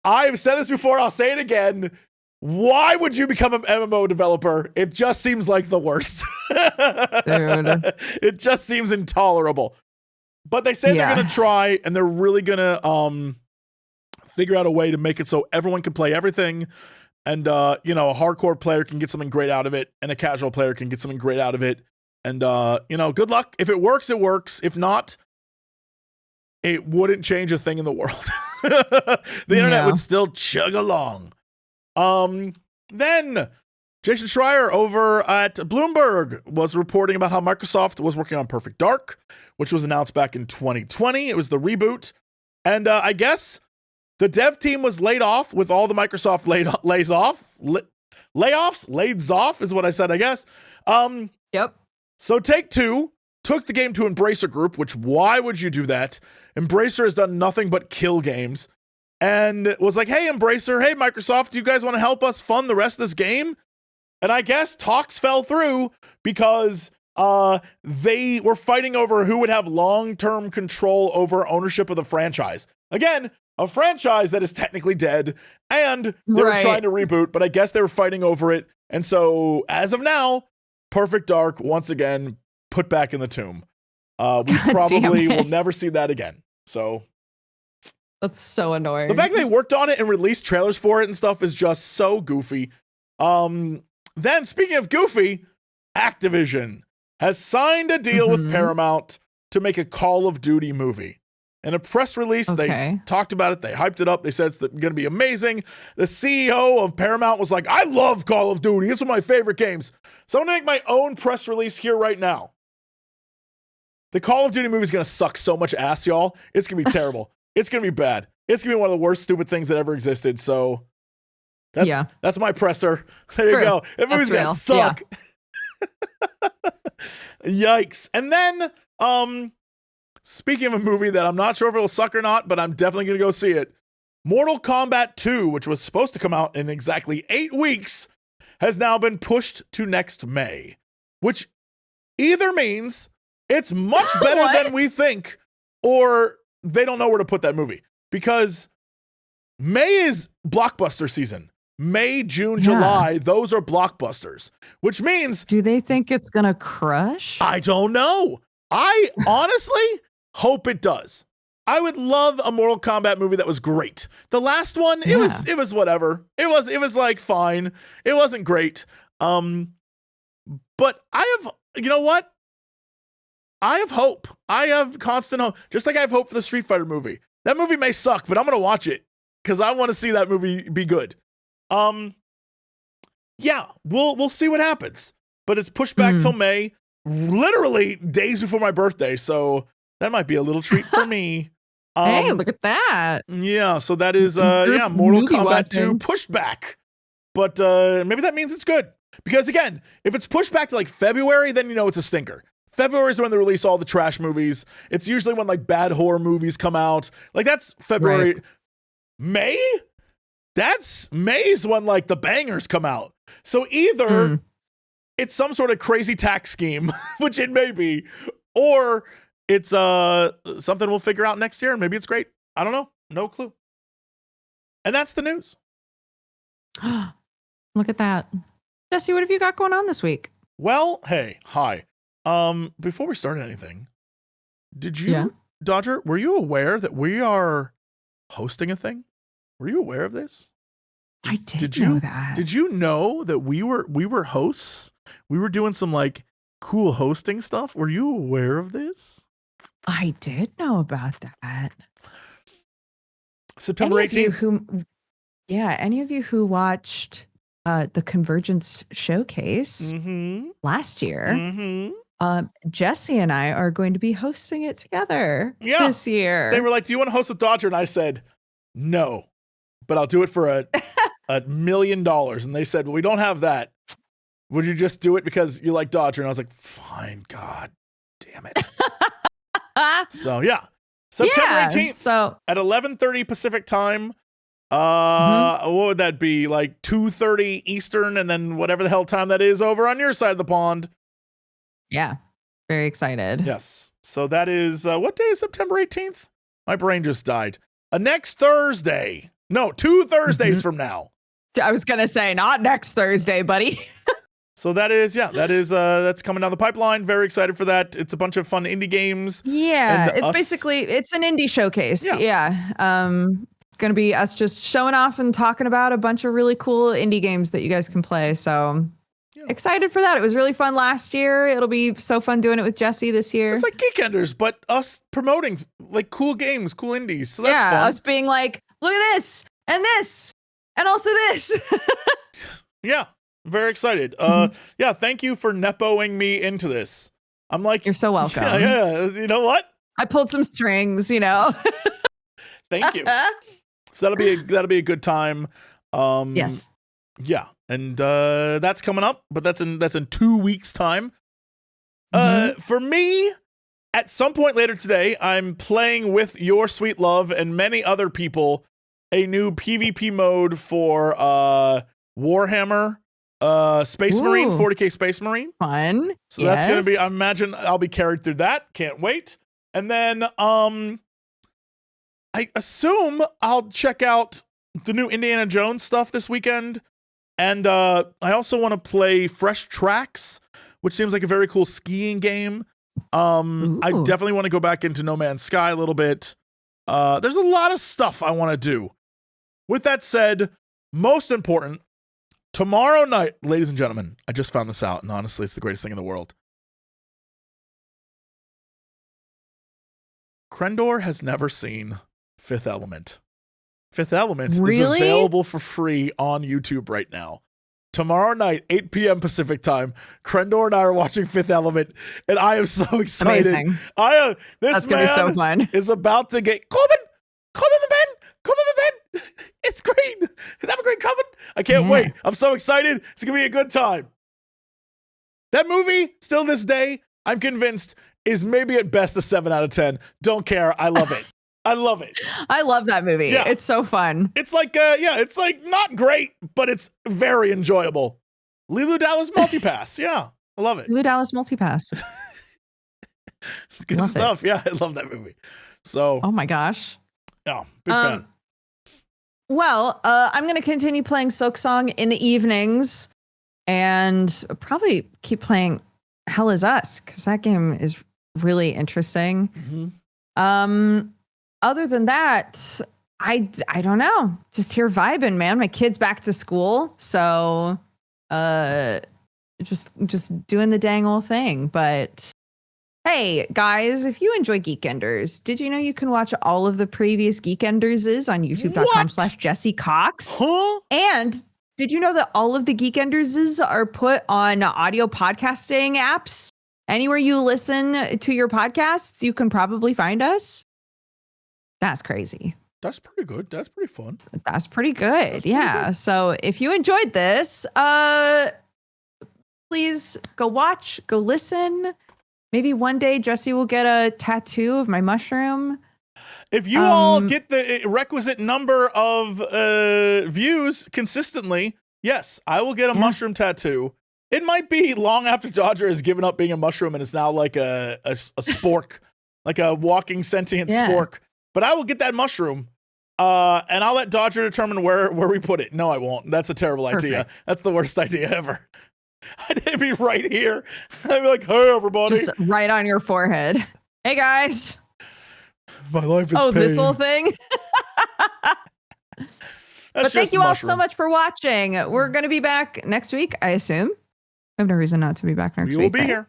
I've said this before, I'll say it again. Why would you become an MMO developer? It just seems like the worst. Dude. It just seems intolerable. But they say they're going to try, and they're really going to figure out a way to make it so everyone can play everything. And, a hardcore player can get something great out of it, and a casual player can get something great out of it. And, good luck. If it works, it works. If not, it wouldn't change a thing in the world. The internet would still chug along. Then Jason Schreier over at Bloomberg was reporting about how Microsoft was working on Perfect Dark, which was announced back in 2020. It was the reboot. And I guess the dev team was laid off with all the Microsoft laid off is what I said, I guess. Yep. So Take-Two took the game to Embracer Group, which why would you do that? Embracer has done nothing but kill games. And was like, hey, Embracer, hey, Microsoft, do you guys want to help us fund the rest of this game? And I guess talks fell through because they were fighting over who would have long-term control over ownership of the franchise. Again, a franchise that is technically dead, and they were trying to reboot, but I guess they were fighting over it. And so, as of now, Perfect Dark, once again, put back in the tomb. We probably will never see that again. So that's so annoying. The fact they worked on it and released trailers for it and stuff is just so goofy. Then, speaking of goofy, Activision has signed a deal with Paramount to make a Call of Duty movie. In a press release, they talked about it. They hyped it up. They said it's going to be amazing. The CEO of Paramount was like, I love Call of Duty. It's one of my favorite games. So I'm going to make my own press release here right now. The Call of Duty movie is going to suck so much ass, y'all. It's going to be terrible. It's going to be bad. It's going to be one of the worst stupid things that ever existed. So that's my presser. There you go. That movie's going to suck. Yeah. Yikes. And then, speaking of a movie that I'm not sure if it'll suck or not, but I'm definitely going to go see it. Mortal Kombat 2, which was supposed to come out in exactly 8 weeks, has now been pushed to next May, which either means it's much better than we think, or they don't know where to put that movie, because May is blockbuster season. May, June, July, those are blockbusters, which means... Do they think it's going to crush? I don't know. I honestly hope it does. I would love a Mortal Kombat movie that was great. The last one, it was whatever. It was like fine. It wasn't great. But I have, you know what? I have hope. I have constant hope. Just like I have hope for the Street Fighter movie. That movie may suck, but I'm going to watch it because I want to see that movie be good. Yeah, we'll see what happens. But it's pushed back till May, literally days before my birthday, so that might be a little treat for me. Hey, look at that. Yeah, so that is Mortal Kombat 2 pushed back. But maybe that means it's good. Because again, if it's pushed back to like February, then you know it's a stinker. February is when they release all the trash movies. It's usually when like bad horror movies come out. Like that's February. Right. May? May's when like the bangers come out. So either it's some sort of crazy tax scheme, which it may be, or it's something we'll figure out next year and maybe it's great. I don't know. No clue. And that's the news. Look at that. Jesse, what have you got going on this week? Well, hey, hi. Before we start anything, did you, Dodger, were you aware that we are hosting a thing? Were you aware of this? I did know that. Did you know that we were hosts? We were doing some like cool hosting stuff. Were you aware of this? I did know about that. September 18th. Any of you who watched the Convergence showcase last year, Jesse and I are going to be hosting it together this year. They were like, do you want to host with Dodger? And I said, no, but I'll do it for $1 million. And they said, well, we don't have that. Would you just do it because you like Dodger? And I was like, fine, God damn it. So yeah, September 18th. So at 11:30 Pacific time. What would that be? Like 2:30 Eastern, and then whatever the hell time that is over on your side of the pond. Yeah, very excited. Yes. So that is what day is September 18th? My brain just died. Next Thursday. No, 2 Thursdays from now. I was gonna say not next Thursday, buddy. So that's coming down the pipeline. Very excited for that. It's a bunch of fun indie games. Yeah, it's an indie showcase. Yeah. It's gonna be us just showing off and talking about a bunch of really cool indie games that you guys can play. So excited for that. It was really fun last year. It'll be so fun doing it with Jesse this year. It's like Geekenders, but us promoting like cool games, cool indies. So that's fun. Us being like, look at this and also this. Yeah. Very excited. Thank you for nepoing me into this. I'm like, you're so welcome. Yeah. You know what? I pulled some strings, Thank you. So that'll be a good time. Yes. Yeah. And that's coming up, but that's in 2 weeks time. For me, at some point later today, I'm playing with your sweet love and many other people a new PvP mode for Warhammer Space Marine, 40k Space Marine. Fun. So that's going to be, I imagine I'll be carried through that. Can't wait. And then I assume I'll check out the new Indiana Jones stuff this weekend. And I also want to play Fresh Tracks, which seems like a very cool skiing game. I definitely want to go back into No Man's Sky a little bit. There's a lot of stuff I want to do. With that said, most important, tomorrow night, ladies and gentlemen, I just found this out, and honestly, it's the greatest thing in the world. Crendor has never seen Fifth Element. Fifth Element is available for free on YouTube right now. Tomorrow night, 8 p.m. Pacific time, Crendor and I are watching Fifth Element, and I am so excited. Amazing. This That's gonna be so fun. Is about to get come on, Ben. It's great. Have a great coming. I can't wait. I'm so excited. It's gonna be a good time. That movie, still this day, I'm convinced, is maybe at best a 7 out of 10. Don't care. I love it. I love it. I love that movie. Yeah. It's so fun. It's like, it's like not great, but it's very enjoyable. Lulu Dallas Multipass. Yeah, I love it. Blue Dallas Multipass. It's good Love stuff. Yeah, I love that movie. So, Oh my gosh. yeah, big fan. Well, I'm going to continue playing Silksong in the evenings and probably keep playing Hell Is Us because that game is really interesting. Mm-hmm. Other than that, I don't know. Just here vibing, man. My kid's back to school, so just doing the dang old thing. But hey, guys, if you enjoy Geekenders, did you know you can watch all of the previous Geekenders on youtube.com/Jesse Cox? Huh? And did you know that all of the Geekenders are put on audio podcasting apps? Anywhere you listen to your podcasts, you can probably find us. That's crazy. That's pretty good. That's pretty fun. That's pretty good. Yeah. So if you enjoyed this, please go watch, go listen. Maybe one day Jesse will get a tattoo of my mushroom. If you all get the requisite number of views consistently, yes, I will get a mushroom tattoo. It might be long after Dodger has given up being a mushroom and is now like a spork, like a walking sentient spork. But I will get that mushroom, and I'll let Dodger determine where we put it. No, I won't. That's a terrible idea. That's the worst idea ever. I'd be right here. I'd be like, hey, everybody. Just right on your forehead. Hey, guys. My life is pain. This whole thing? But thank you all so much for watching. We're going to be back next week, I assume. I have no reason not to be back next week. We will be here.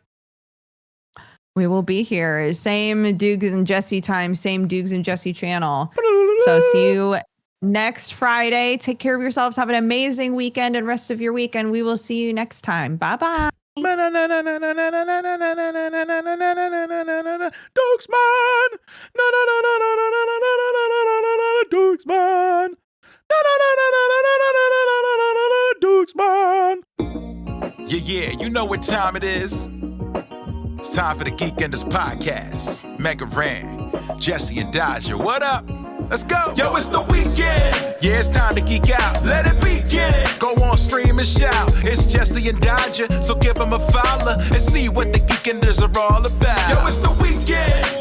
We will be here. Same Dukes and Jesse time, same Dukes and Jesse channel. So see you next Friday. Take care of yourselves. Have an amazing weekend and rest of your weekend. We will see you next time. Bye-bye. Dukesman! Dukesman! Dukesman! Yeah, you know what time it is. It's time for the Geekenders podcast. MegaRan, Jesse and Dodger, what up? Let's go. Yo, it's the weekend. Yeah, it's time to geek out. Let it begin. Go on, stream and shout. It's Jesse and Dodger, so give them a follow and see what the Geekenders are all about. Yo, it's the weekend.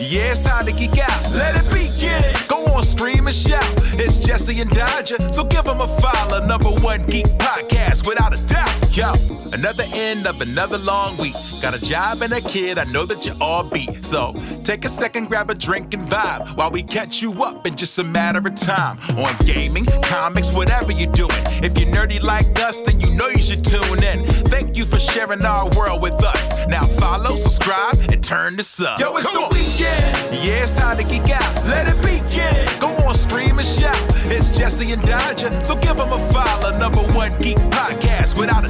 Yeah, it's time to geek out. Let it begin. Go on, stream and shout. It's Jesse and Dodger, so give them a follow. #1 geek podcast, without a doubt. Yo, another end of another long week. Got a job and a kid, I know that you all beat. So take a second, grab a drink and vibe while we catch you up in just a matter of time. On gaming, comics, whatever you're doing. If you're nerdy like us, then you know you should tune in. Thank you for sharing our world with us. Now follow, subscribe, and turn this up. Yo, it's the weekend. Yeah, it's time to geek out. Let it begin. Go on, stream and shout. It's Jesse and Dodger, so give them a follow. #1 geek podcast, without